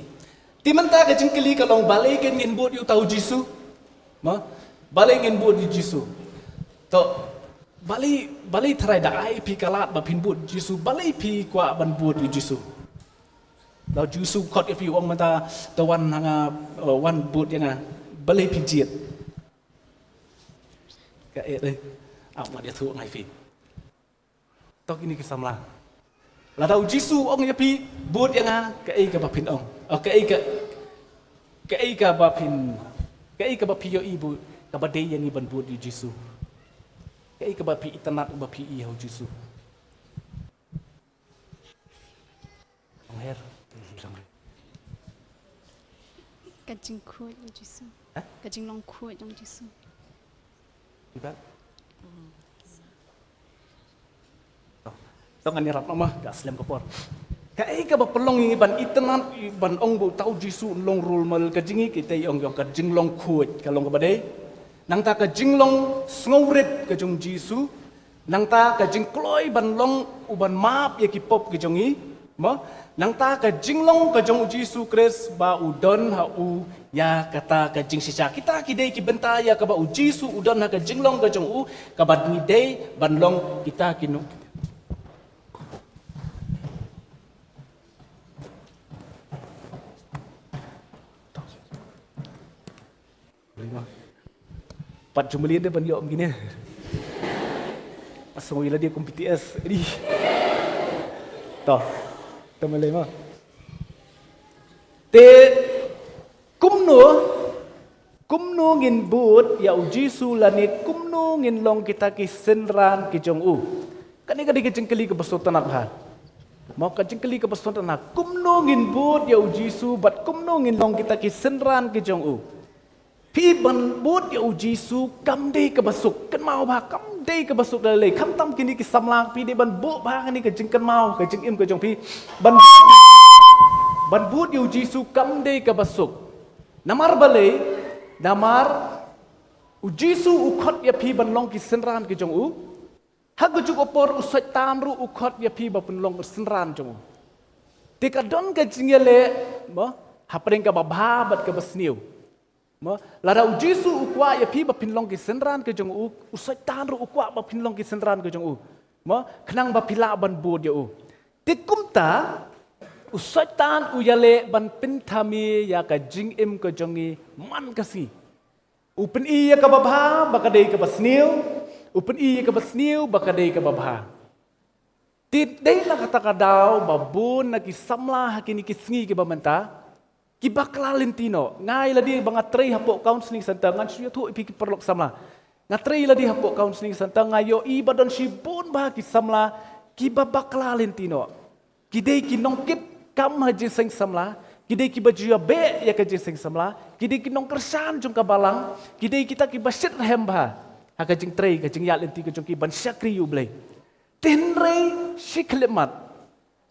ti man ta ka jing kili ka long balai ken ngin bot yu tau jisu mo balai ngin bot yu jisu to balai tharai da ai pi kalat ba pin bot jisu balai pi kwa ban bot yu jisuเราจูสูคอดกับพี่องมันตะวันหางวันบูดยังไงบลเลยพิจิตก็เลยเอามาเดี๋ยวทุกไงพี่ต้องกินนี่คือสำลักแล้วเราจูสูองยังพี่บูดยังไงก็กับบัพพินองก็บัพพินกับบัพพิโยอีบูกับบัดเดย์ยังนี่บันบูดอยู่จูสูก็กับบัพพิอิตนัดบัพพิอีเขาจูสูองเฮร์กระจิงขวดยองจิสุกระจิงลองขวดยองจิสุ Ibat. Tong ani rap mah gas lem kapor. Kai ka ba pelong ngi ban itenan ban ong bu tau jisu long rul mal ka jingi kita yong ka jinglong khuat ka long ka bade. Nang ta ka jinglong sngorit ka jong jisu. Nang ta ka jingkloi ban long u ban map ye ki pop ki jongi. Mo nang ta ka jinglong ka jong jisu kres ba udon ha u ya kata ka jing sisa kita kidei ki benta ya ka ba u jisu udon ha ka jinglong ka jong u ka ba ni dei ban long kita kinu Pat jumlin dia ban yo begini. Pasang wila dia kum BTS. Ini. Toh. Temalai mah. Te kumno ngin but ya ujisu lanit kumno ngin long kita ki senran ki jong u. Kani kadi jengkeli ke besotan abha. Mau ka jengkeli ke besotan na kumno ngin but ya ujisu bat kumno ngin long kita ki senran ki jong u. Pi ban but ya ujisu kam dei ke besuk kan mau ba kam dei ke besuk dalai kam tam kini ki samlang pi de ban bo ba kani ke jengkan mau ke jeng im ke jong pi ban but ya ujisu kam dei ke besuk. Namar balai namar ujisu ukot ya pi ban long ki senran ki jong u. Hak juk opor usai tam ru ukot ya pi ba pun long senran jong u. Tika don ke jingle mo hapring ka babha bat ke besniu. Mo lara ujisu ukwa ya pi ba pin long ki senran ke jong u usai tam ru ukwa ba pin long ki senran ke jong u. Mo khnang ba pila ban bod ya u. Tikumta usai tan uyale ban pintami ya ka jing im ke jongi man kasi. Upen i ya ka babha bakadei ka basniu. Upen i ya ka basniu bakadei ka babha. Tidai la kata kadau babun na ki samla hakini ki sngi ki bamenta. Ki bakla lentino ngai la di banga trei hapo counseling center ngan suya thu ipi ki perlok samla. Nga trei la di hapo counseling center ngayo i badon si bun ba ki samla ki bakla lentino. Kidei ki nongkit kam haji seng samla, kidei ki baju be ya ka seng samla, kidei ki nong kersan jong ka balang, kidei kita ki basit hemba. Ha ka jing trei ka jing ya lenti ka jong ki ban syakri yu blai. Tenrei siklemat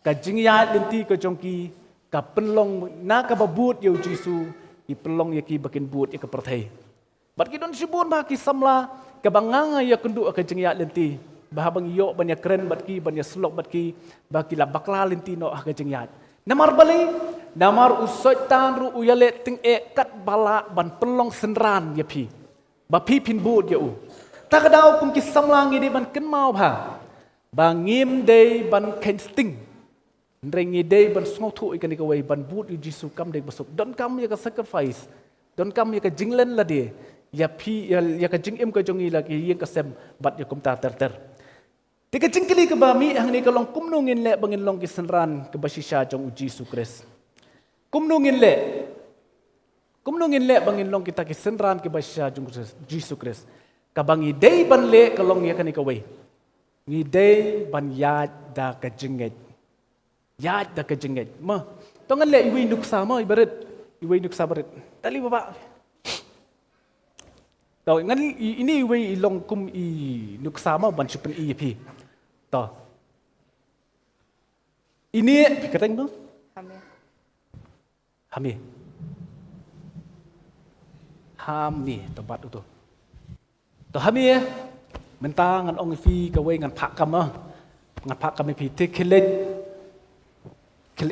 ka jing ya lenti ka jong ki ka penlong na ka babut yu jisu ki penlong ya ki bakin but ya ka perthai. Bat ki don sibun ba ki samla ka banganga ya kundu ka jing ya lenti. Bahabang iyo banyak keren bat ki banyak slok bat ki baki la bakla lentino ah ka jing ya. Namar bali, namar usai tan ru uyale ting kat bala ban pelong senran ya pi. Ba pi pin bud ya u. Tak kadau kum ki samlang ide ban ken mau ba. Bangim dei ban ken sting. Rengi dei ban sngo thu ikan ka wei ban bud yu jisu kam dei besuk. Don kam ya ka sacrifice. Don kam ya ka jinglen la de. Ya pi ya ka jing im ka jongi la ki yang ka sem bat ya kum ta ter. Tika jingkili ke bami ang ni kalong kumnungin le bangin long kisenran ke basisya jong Jisu Kris. Kumnungin le bangin long kita kisenran ke basisya jong Jisu Kris. Kabangi day ban le kalong ya kani kaway. Ngi day ban yad da kajinget. Yad da kajinget. Ma, tongan le iwi nuksa mo ibarit. Iwi nuksa barit. Tali baba. Tau ngan ini iwi ilong kum i nuksa mo ban chupen i pi. Toh. Ini pikirkan tu? Hami tempat itu. Toh hami mentangan ong fi kawai ngan pak kam ah. ngapak kami piti kilit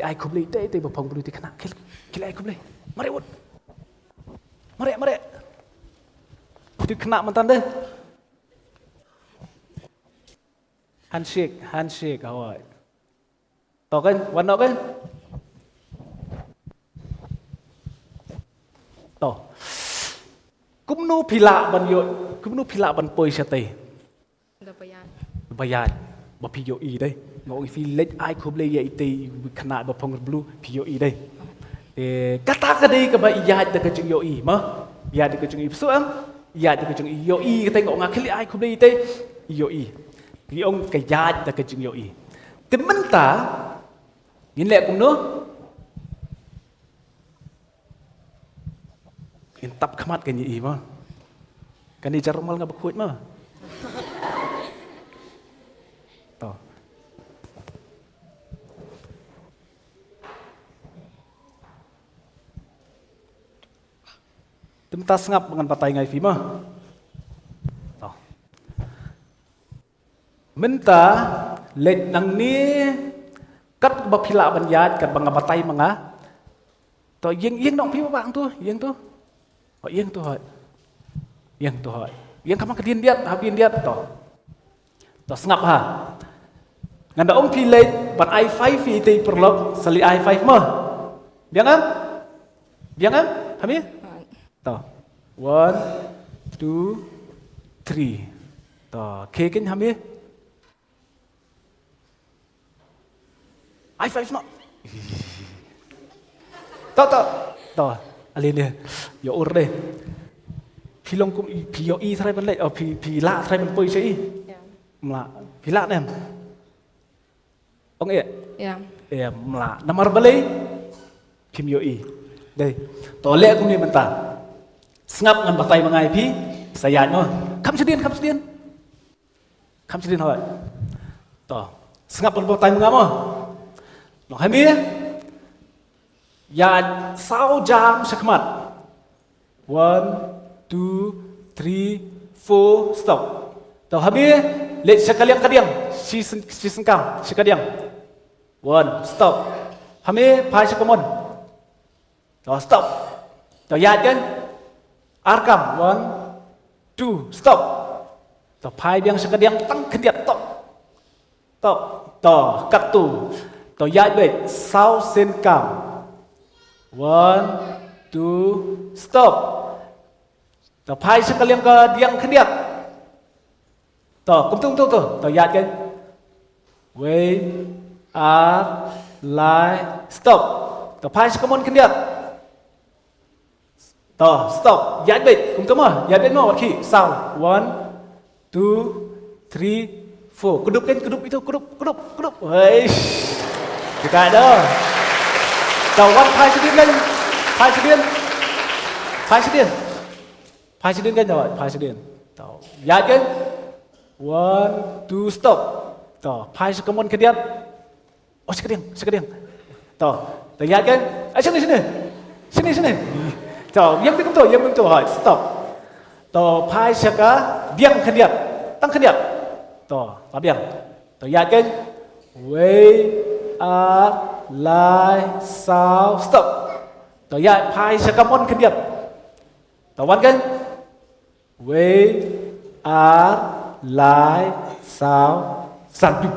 ai kubli te bapong bulu ti kena kilit ai kubli mari wud mari ti kena mantan deh handshake awak tahu kan warna kan tahu kumnu pila ban poi sate bayan ba POE đây ngồi phi lệch ai khốp lê vậy thì khả năng ba phong blue POE đây kata cái đây cái bài giải từ cái chữ POE mà giải từ cái chữ số giải từ cái chữ POE cái tay ngồi ngã khi ai khốp lê thế POE thì ông cái giải từ cái chữ POE thì mình ta nhìn lại cũng nữa in tập khamat cái gì mà cái này jarang mal ngapa kuat mà to Temta sengap dengan patai ngai fima. To. Menta let nang ni kat ba phila ban yat kat bang patai manga. To yeng nong phi bang tu, yeng tu. Ho yeng tu hoi. Yeng tu hoi. Yeng kamang kedien diat, habien diat to. To sengap ha. Nganda om phi let ban i5 fi ti perlok sali i5 mah. Biang am? Hami? To. 1, 2, 3. To. Kekin hami? i5 no. To. Alin dia. Yo ur deh. Pilong kum POE thay ban lệ pi lạ thay ban poi sei. Mla. Pi lạ nem. Ông ấy. Ya. Mla. Namar balai. POE. Đây. To lệ kum ni mentah. Sengap ngan batai mangai pi sayat no. Kam sedien hoi. To. Sengap ngan batai mangam mo. No hami. Ya sau jam sakmat. 1, 2, 3, 4 stop. To hami let sekaliang si sengkam sekaliang. 1 stop. Hami pai sekomon. To stop. To yat kan? Arkam 1, 2 stop. To pai biang sekadiang tang kendiat top. To kat tu. To yat bet sau sen kam. 1, 2 stop. To pai sekaliang ke diang kendiat. To kum tu. To yat kan. Wait, lie, stop. To pai sekomon kendiat. To stop. Yat bet kum tu mah. Yat bet mau khi sau. 1, 2, 3, 4. Kedup itu kedup. Hei. Kita ada. To wan pai sedien kan. Pai sedien kan rồi. Pai sedien. To yat kan. 1, 2 stop. To pai sekomon kendiat. Oh sekadiang. To yat kan. Sini. To yang betul hoi stop. To pai saka diang kendiat. Tang kendiat. To pabiang. To yat kan. Wait, lie, sau, stop. To yat pai saka mon kendiat. To wan kan. Wait, lie, sau, sandup.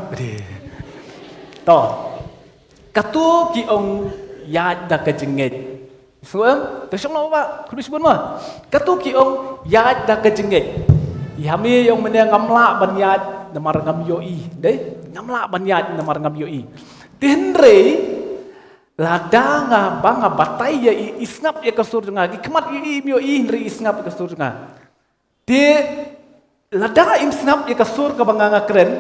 To katu ki ong yat da kejengit. Suam, tersyong lo pak, kudu sebut mah. Katu ki ong yat da kejengit. Ihami yang menang ngamla ban yat namar ngam yoi, deh. Ngamla ban yat namar ngam yoi. Tendre lada ngabang ngabatai ya isngap ya kasur nga. Kemat yoi ndri isngap ya kasur nga. Di lada im snap ya kasur ka banganga keren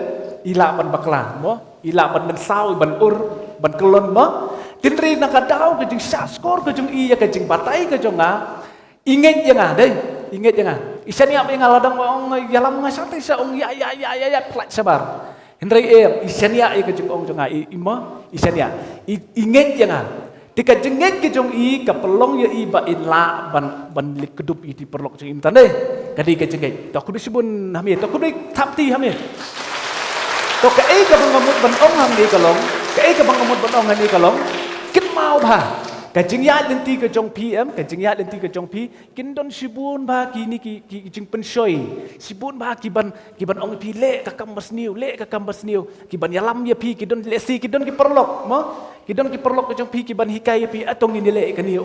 ila ban bakla mo, ila ban mensau ban ur ban kelon mo. Tendre nakadaw ka jing saskor ka jing iya ka jing batai ka jong nga. Inget ya nga deh. Ingat jangan. Isa ni apa yang ngaladang ong yalam ngasate sa ong ya plat sabar. Henry isa ni ay kajung ong jonga ima isa ni. Ingat jangan. Tika jenget kajung i kapelong ya iba inla ban likedup iti perlok jeng intan deh. Kadi ka jenget. Tak kudu sibun hami, tak kudu tapti hami. to ka ai ka bang ngamut ban ong hang ni kalong ka ai ka bang ngamut ban ong hang ni kalong kin mau ba ka jing ya den ti ka jong PM ka jing ya den ti ka jong pi kin don sibun ba ki ni ki jing pen shoi sibun ba ki ban ong pi le ka kam basniu le ka kam basniu ki ban yalam ya pi ki don le si ki don ki perlok mo ki don ki perlok ka jong pi ki ban hikai pi atong ni le ka ni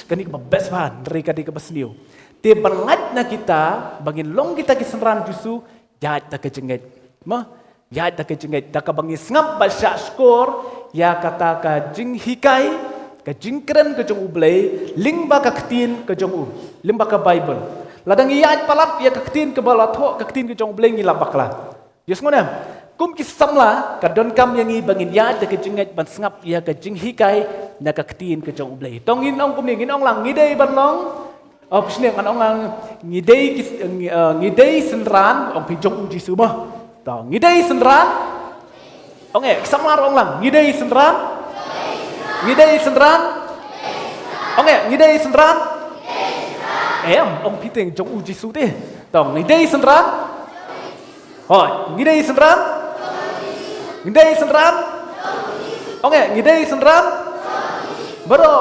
ka ni ba best ban dari ka di ka basniu te berlat na kita bangin long kita ki senran jusu jat ta ka jenget mo jat ta ka jenget ta ka bangin ngap ba sya skor ya kata ka jing hikai ka jingkren ka jong ublay ling ba ka ktin ka jong u ling ba ka bible ladang iyat palat ya ka ktin ka bala tho ka ktin ka jong ublay ngila bakla yes ngona kum ki samla ka don kam yang i bangin ya da ka jinget ban ngap ya ka jing hikai na ka ktin ka jong ublay tong in ong kum ni ngin ong lang ngidei ban long opsne kan ong lang ngidei senran ong pi jong u jisu ma tong ngidei senran ong samlar ong lang ngidei senran ngidei senran ngidei senran ông piteng jong u jisu te tong ngidei senran hoi ngidei senran ngidei senran baro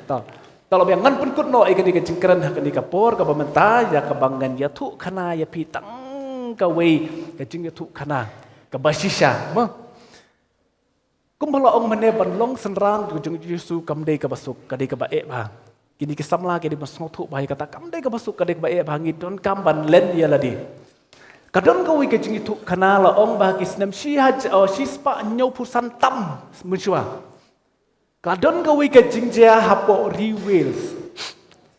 tong kalau yang ngan pun kut no ikan ikan cingkran hak ni kapor ka pemerintah ya kebangan ya tu kana ya pitang ka wei ka jing ya tu kana ka basisha mo kumpala ong mane ban long senran ku jong Yesu kamdei ka basuk kadei ka bae ba kini ki samla ke di masngo thu bai kata kamdei ka basuk kadei ka bae ba ngi don kam ban len ya ladi kadon ka wi ke jing thu kana la ong ba ki snem shi haj shi spa nyau pusan tam munshwa kadon ka wi ke jing ja hapo reveals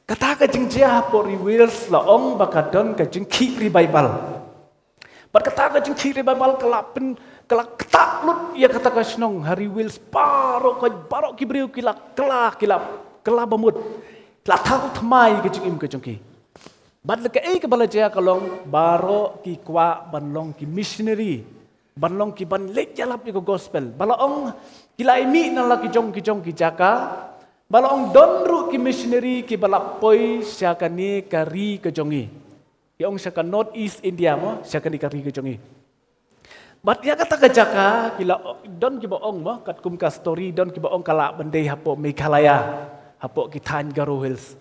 kata ka jing ja hapo reveals la ong ba kadon ka jing ki bible bat kata ka jing ki bible kalapen kalau ketak lut ia kata kasnong hari wils barok kibriu kila bamut kila tahu thamai ke jing im ke jongki bad le ke ai ke bala ja kalong baro ki kwa banlong ki missionary banlong ki ban lek jalap ki gospel bala ong kila imi na la ki jong ki jaka bala ong donru ki missionary ki bala poi syakani kari ke jongi ki ong syaka north east India mo syakani kari ke jongi bat ya kata kejaka kila don ki boong mo kat kum ka story don ki boong kala bandai hapo Meghalaya hapo ki Than Garo Hills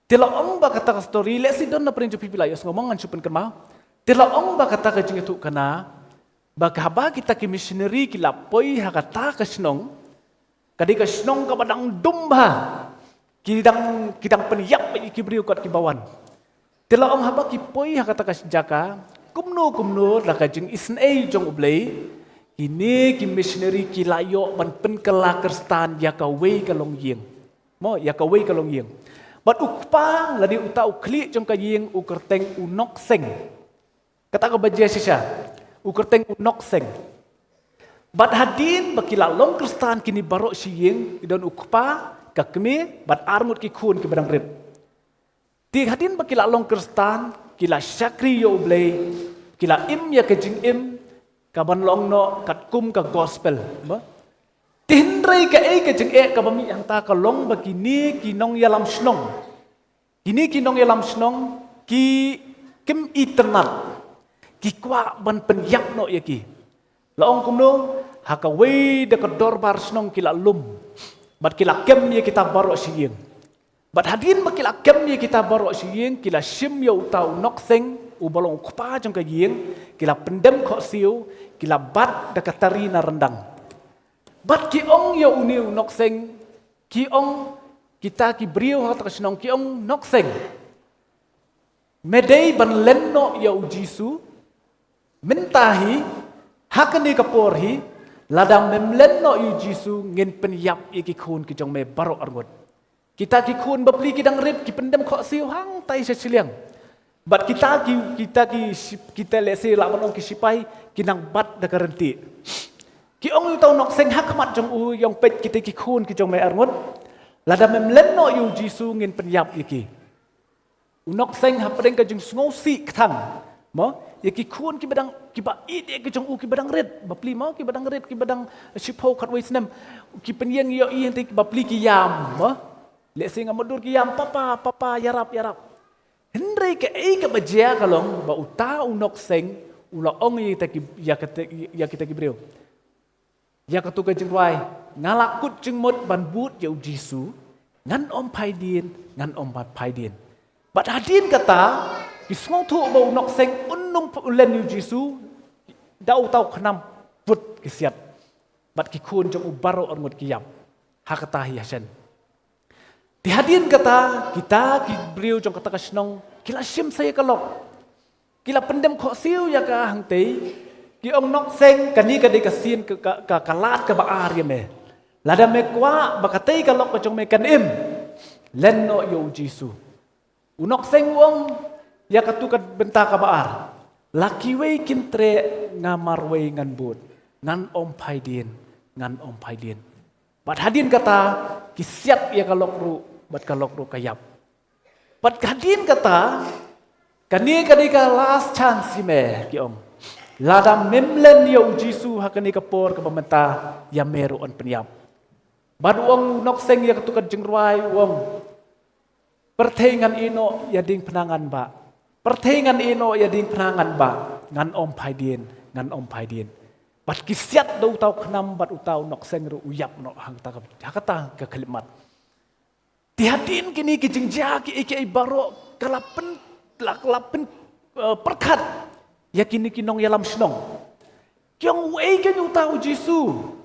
tila ong ba kata ka story le si don na prin jupi pila yos ngomong an chupen kema tila ong ba kata ka jingetu kana ba haba kita ki missionary kila poi hakata ka snong kadi ka snong ka badang dumba kidang peniyap ki briu kat ki bawan tila ong haba ki poi hakata ka jaka kumno la ka jing isn ai jong ublay ini ki missionary ki layo ban pen kala kristan ya ka wei ka long yeng mo ya ka wei ka long yeng bat ukpa la di uta ukli jong ka yeng ukerteng unok seng kata ka baje sisa ukerteng unok seng bat hadin bakila long kristan kini barok si yeng don ukpa ka kemi bat armut ki khun ki badang rit ti hadin bakila long kristan kila syakri yo ublay kila im ya ke jing im kaban long no kat kum ka gospel ba tindrai ka e ke jing e ka bami yang ta ka long bakini kinong yalam snong kini kinong yalam snong ki kim eternal ki kwa ban penyap no ya ki laong kumno hakawe de ka dorbar snong kila lum bat kila kem ya kita baro siyeng bat hadin makila kem ya kita baro siyeng kila sim ya utau nok seng ubalong kupa jong ka yeng kila pendem kho siu kila bat da katari na rendang bat ki ong ya uniu nok seng ki ong kita ki brio ha tasnong ki ong nok seng medei ban lenno ya ujisu mentahi hakani kaporhi ladang memlenno yu jisu ngin penyap iki khun ki jong me baro argot kita ki khun bapli ki dang rit ki pendem kho siu hang tai se siliang bat kita lese la manong ki sipai kinang bat da garanti ki ong yu tau nok seng hak mat jong u yong pet kita ki khun ki jong me arngot lada mem lenno yu jisu ngin penyap iki unok seng hapdeng ka jong sngosi kthang mo ki khun ki badang ki ba ide ki jong u ki badang ret bapli mo ki badang ret ki badang sipo khat wei snem ki penyeng yo i henti bapli ki yam mo lese ngamadur ki yam papa yarap Hendrai ke ai ke bajia kalong ba uta unok seng ula ong ya kita gibreu. Ya katu ke jengwai ngalak kut jengmut ban but ya Jisu ngan om pai din ngan om pai din. Bat hadin kata kisngong tu ba unok seng unnum ulen ya Jisu dau tau khnam put kisiat. Bat kikun jong ubaro on ngut kiyap. Hakata hiasen. Dihadin kata kita kibriu jong kata kasnong kila sim saya kalok. Kila pendem kok siu ya ka hang tei. Ki ong nok seng kani ka de kasin ka kalat ka baar ya me. Lada me kwa bakatei kalok ka jong me kan im. Len no yo Jisu. Unok seng wong ya katu ka benta ka baar. Laki wei kintre ngamar wei ngan but. Ngan om pai din, ngan om pai din. Bat hadin kata kisiat ya kalok ru, bat kalok ru kayap. Bat hadin kata kani ka last chance si me ki om. Lada memlen ya Jisu hakani ka por ka pementa ya meru on penyap. Bat wong nok seng ya katu ka jengruai wong. Pertengan ino ya ding penangan ba. Pertengan ino ya ding penangan ba. Ngan om pai din, ngan om pai din. Bat kisiat do tau khnam bat utau nok seng ru uyap no hang ta hakata ke kalimat. Tihadin kini ki jingja ki iki baro kalapen perkat ya kini kinong yalam snong. Kyong wei kan utau Jisu.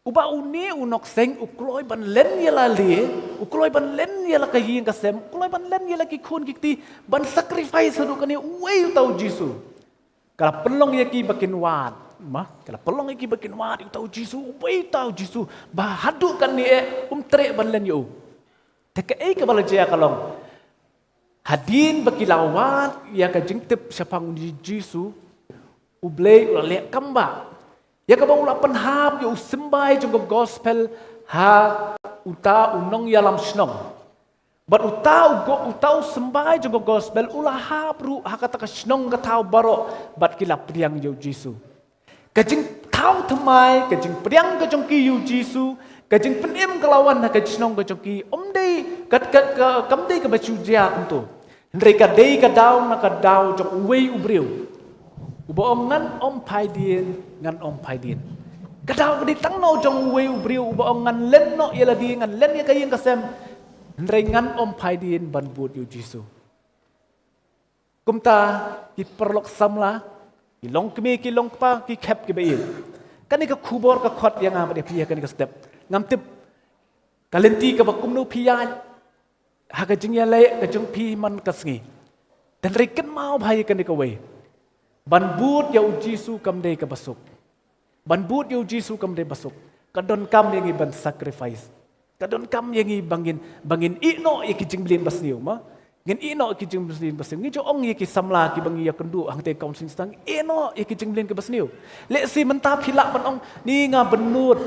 Uba uni unok seng ukloi ban len yala le, ukloi ban len yala kayin kasem, ukloi ban len yala ki khun kikti ban sacrifice hadu kani wei utau Jisu. Kala penlong ya ki bakin wat. Kalau pelong iki bakin wadi tahu Jisu, ubay tahu Jisu, bahadu kan ni tre banlen yo. Teka ke bala jaya kalong. Hadin bakilawat ya ka jingtip sapang di Jisu, ublay ulale kamba. Ya ka bang ulapan hab yo sembay jong gospel ha uta unong yalam snong. But utau sembay jong gospel ulah hab ru hakata ka snong ka tau baro bat kilap priang yo Jisu. Kajing tahu temai, kajing priang kajong ki yu Jisu, kajing penim kelawan na kajinong kajong ki omdei kamdei ka bacu dia kuntu. Hendrei ka dei ka daw na ka daw jong uwei ubriu. Ubaong ngan om pai din, ngan om pai din. Ka daw ka di tangno jong uwei ubriu ubaong ngan len no yala di ngan len ya kayin kasem. Hendrei ngan om pai din ban but yu Jisu. Kumta ki perlok samla kilong kemi kilong pa ki kep ki bayin kani ka khubor ka khot yang am de pia kani ka step ngam tip kalenti ka bakum no pia ha ka jing ya le ka jung pi man ka sngi dan reken mau bhai kani ka we ban but ya Jisu kam de ka basuk ban but ya Jisu kam de basuk kadon kam yang ban sacrifice kadon kam yang bangin ino iki jing blin basniu ma ngin ino ki jing blin basniu ngi jo ong ki samla ki bangi ya kendu hang te kaum sing stang ino ki jing blin ke basniu le si menta phila ban ong ni nga benut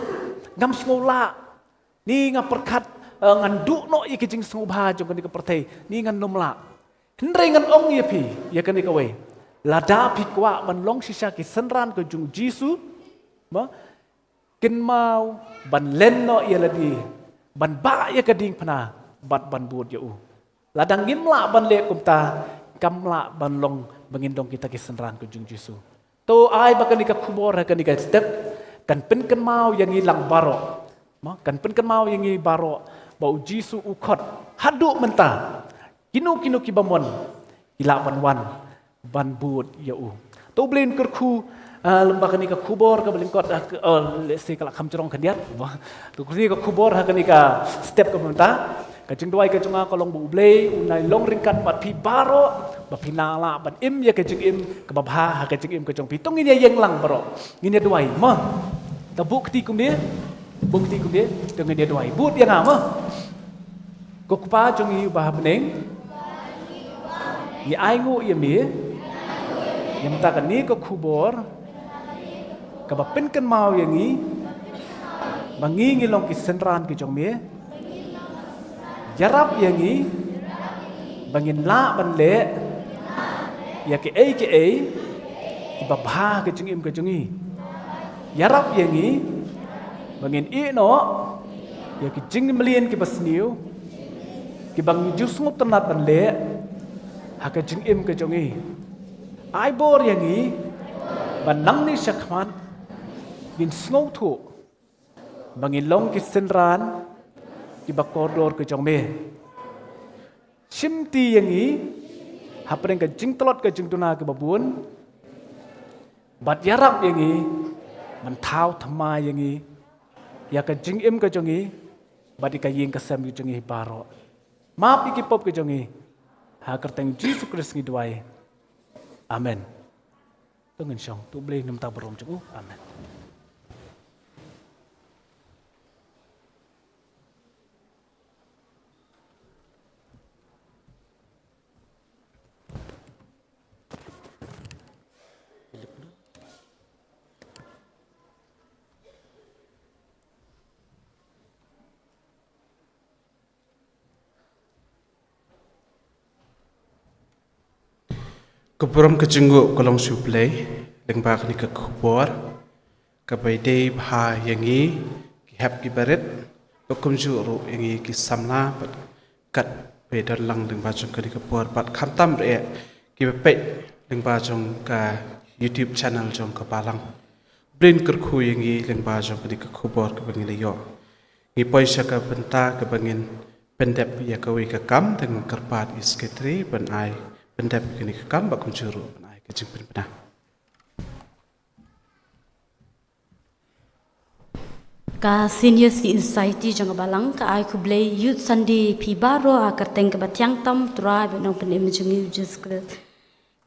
ngam smola ni nga perkat ngan du no ki jing sngubha jo kan ka perthei ni ngan nomla hendrei ngan ong ye phi ya kan ka we lada phi kwa ban long sisa ki senran ko jung Jisu ma kin mau ban len no ye ladi ban ba ye ka ding phana bat ban bud ya u ladang gimla ban le kumta kamla ban long bangindong kita kisenran ku jung Jisu. To ai bakan ka khubor kan ka step kan pen kan mau yang ilang baro. Kan pen kan mau yang i baro bau Jisu ukot hadu menta. Kinu ki bamon ila ban ban bud ya u. To blin kerku lembaga ni ka khubor ka blin kot le se kala kham cerong kadiat. To ni ka khubor ha kan ka step ka menta. Kajing duai kajing kolong bu blay unai long ringkat bat pi baro bat pi nala bat im ya kajing im kebabha kajing im kajong pi tong ini yang lang baro ini duai ma ta bukti kum dia dengan dia duai but yang ama ko kupa jong i bah beneng ni ai ngu ya mi yang ta kan ni ko khubor ka ba pen kan mau yang i bangi ngi long ki senran ki jong mi Jarap yang ini, bangin la ban le, ya ke babha ke jengim ke jengi. Jarap yang ini, bangin no, ya ke jeng melian ke basniu, ke bang jusngu tenat ban le, hak jing im ke jongi ai bor yang i ban nang ni sakman bin snow thu bangin long ki senran ki bakordor ke jong me shimti yang i hapreng ke jing telot ke jing tuna ke babun bat yarak yang i man thau thama yang i ya ke jing im ke jongi bat ka yeng ke sam ke jongi baro map ki pop ke jongi ha kerteng Jesus Christ ngi duai amen tungin syong tu boleh nam ta berom cu amen Kepuram kejenguk kolong suplai lengba kini ke kubur kabai dei bha yangi ki hap ki baret bakum juru yangi ki samna pat kat bedan lang lengba jong kini kubur pat khamtam re ki bepet lengba jong ka YouTube channel jong ka palang brain kerkhu yangi lengba jong kini ke kubur ka bangin yo ngi poisa ka benta ka bangin pendep ya ka wi ka kam dengan kerpat isketri ban ai pendap kini kam bakum juru banai kecing pernah. Ka senior society jang balang ka ai ku blay youth Sunday pi baro akar teng ka batyang tam tribe nong pen imajungi Jesus Christ.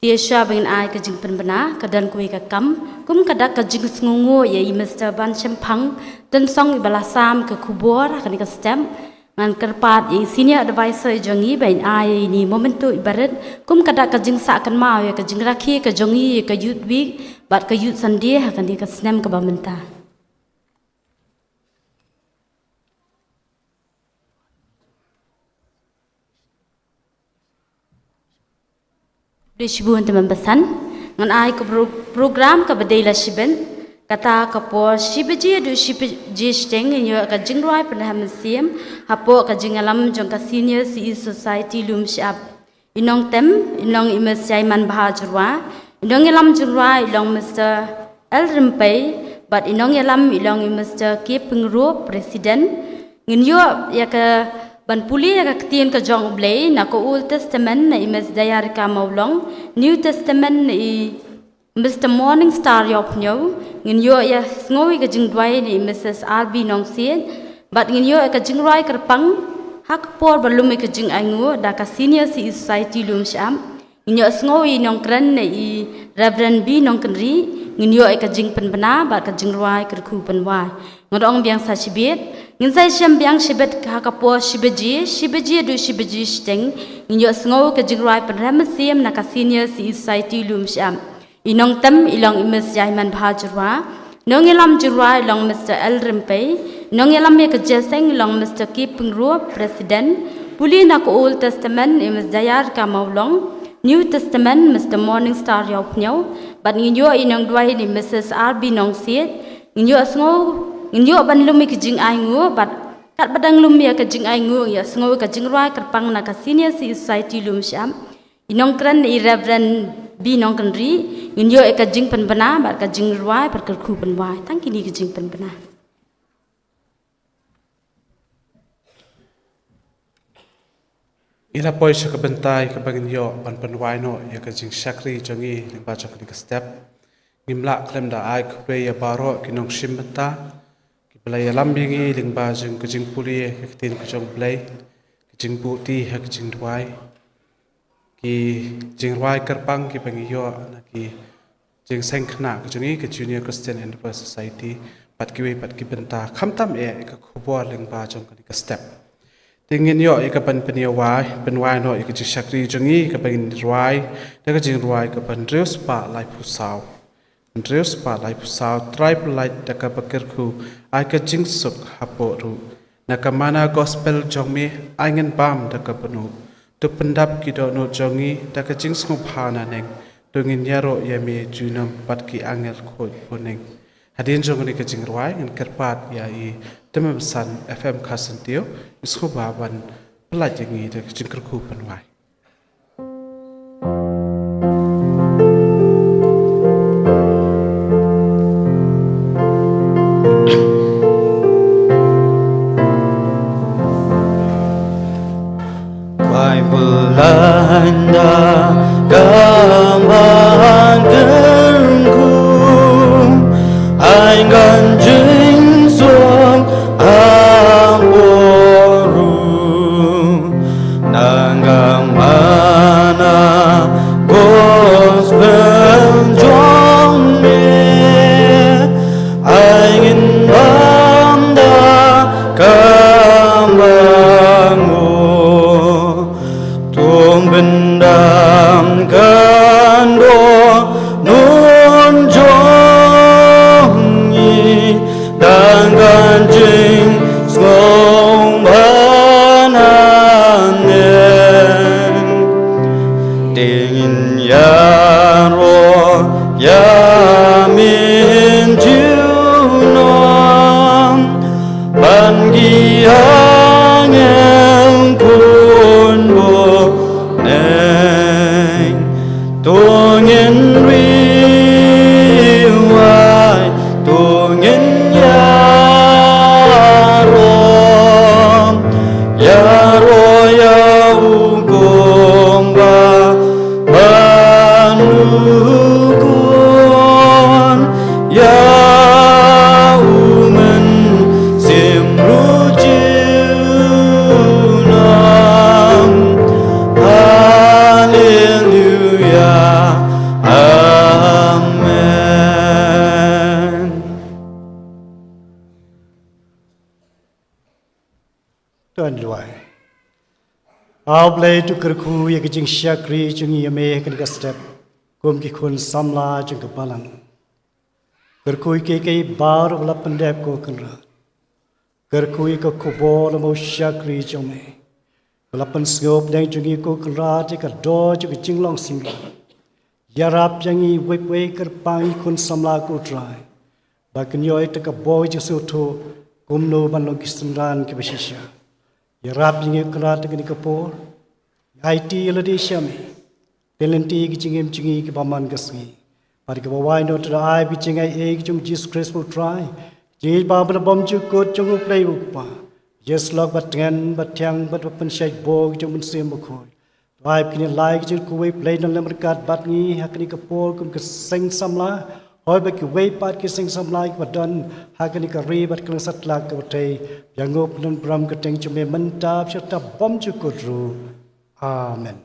Tia sha bangin ai ka jing pernah ka dan ku ka kam kum ka dak ka jing sngungu ye Mr. Ban Chempang dan song ibalasam ka kubor ka ni ka stem ngan kerpat yang senior advisor jongi bain ai ni momentu ibarat kum kada ka jing sa kan mau ya ka jing rakhi ka jongi ka youth week bat ka youth Sunday akan di ka snem ka bamenta Dishbun teman pesan ngan ai ka program ka badela shiben kata kapor shibaji adu shibaji steng inyo ka jingrai pernah mesiem hapo ka jingalam jong ka senior CE society lum shap inong tem inong imes jaiman bahajwa inong elam jingrai ilong Mr. Elrimpei but inong elam ilong Mr. K Pengro president nginyo ya ka ban puli ya ka tien ka jong blay na ko Old Testament na imes dayar ka maulong New Testament na Mr. Morning Star yop nyo ngin yo ya ngoi ka jingdwai ni Mrs. RB nong sien but ngin yo ka jingrai kerpang hak por balum ka jing aingu da ka senior CE society lum sham ngin yo ngoi nong kran ni Reverend B nong kenri ngin yo ka jing penbana ba ka jingrai kerku penwai ngodong biang sa sibet ngin sai sham biang sibet ka ka por shibaji du shibaji steng ngin yo ngoi ka jingrai penram sim na ka senior CE society lum sham inong tem ilong imes jaiman bhajwa nong elam jurwa ilong Mr. Elrimpei nong elam me ka jeseng ilong Mr. K Pengro president puli na ko Old Testament imes dayar ka maulong New Testament Mr. Morning Star yop nyaw but nginyo inong dwai ni Mrs. RB nong siet nginyo ban lumi ka jing aingu but kat badang lumi ka jing aingu ya sngo ka jing rwa kerpang na ka senior society lum sham inong kran ni Reverend B nong kenri nginyo ka jing penbana ba ka jing rwai par kerku penwai tang kini ka jing penbana Ila poisa ka bentai ka bangin yo ban penwai no ya ka jing shakri jongi lengba jong ka step ngimla klem da ai ku ya baro kinong shimbenta ki blai lambingi lengba jong ka jing puri ka tin ka jong blai ka jing buti ha ka jing dwai ki jingwai kerpang ki pengiyo na ki jing sengkhna ki jungi ki Junior Christian Enterprise Society pat ki benta khamtam e ka khubor lengba jong ka step tingin yo e ka ban peniawai benwai no e ka shakri jungi ka ban rwai da ka jing rwai ka ban reus pa lai pusau tribe light da ka bakir khu ai ka jing suk hapo ru na ka mana gospel jong me aingan bam da ka panu tu pendap kido no jongi da ka jing sngop hana neng dungin yaro yame junam pat ki angel khoi poneng hadin jong ni ka jing rwai ngan kerpat ya i temam san FM Kasantio isko baban pelat yangi da ka jing kerku penwai Banda Gaman Gerkum Ein Ganjing Song Amborum Nangang Mana Gospel Jong Me Ein Banda Gamango Tung bendam kando nun jongi dan ganjing song bananen dingin yaro yamin junon bangi angel kun bo neng tungin riwai tungin yaro yaugomba banukun yaumen simrujunam hallelujah amen. Tuan luai. Au play tu kerku ya kijing syakri jungi yame kan ka step kum ki khun samla jung ka balang. Kerku ke bar wala pendep ko kanra. Kerku ka kubo la mo syakri jume. Wala pen sngop dang jungi ko kanra je ka do ju ki jinglong simla. Yarap jangi wei ker pangi khun samla ko try. Ba kanyoy ta ka boy ju su thu kum no ban lo kisran ki bashisha. Yarap jingi kra ta ni kapor IT ladi shame talenti ki jingem jingi ki baman gasngi par ki bawai no tra ai bi jingai e ki jung Jesus Christ will try ji ba ba bom chu ko chung play pa yes log bat ngan bat tyang bat pen shai bo ki jung sem bo khoi ai ki ni lai ki ku we play no lemar kat bat ngi hakni kapor kum ka sing samla hoi ba ki we pat ki sing samla ki badan hakni ka ri bat klang sat lak ka batei yangop non bram ka teng chume man tap chata bom chu ko ru amen.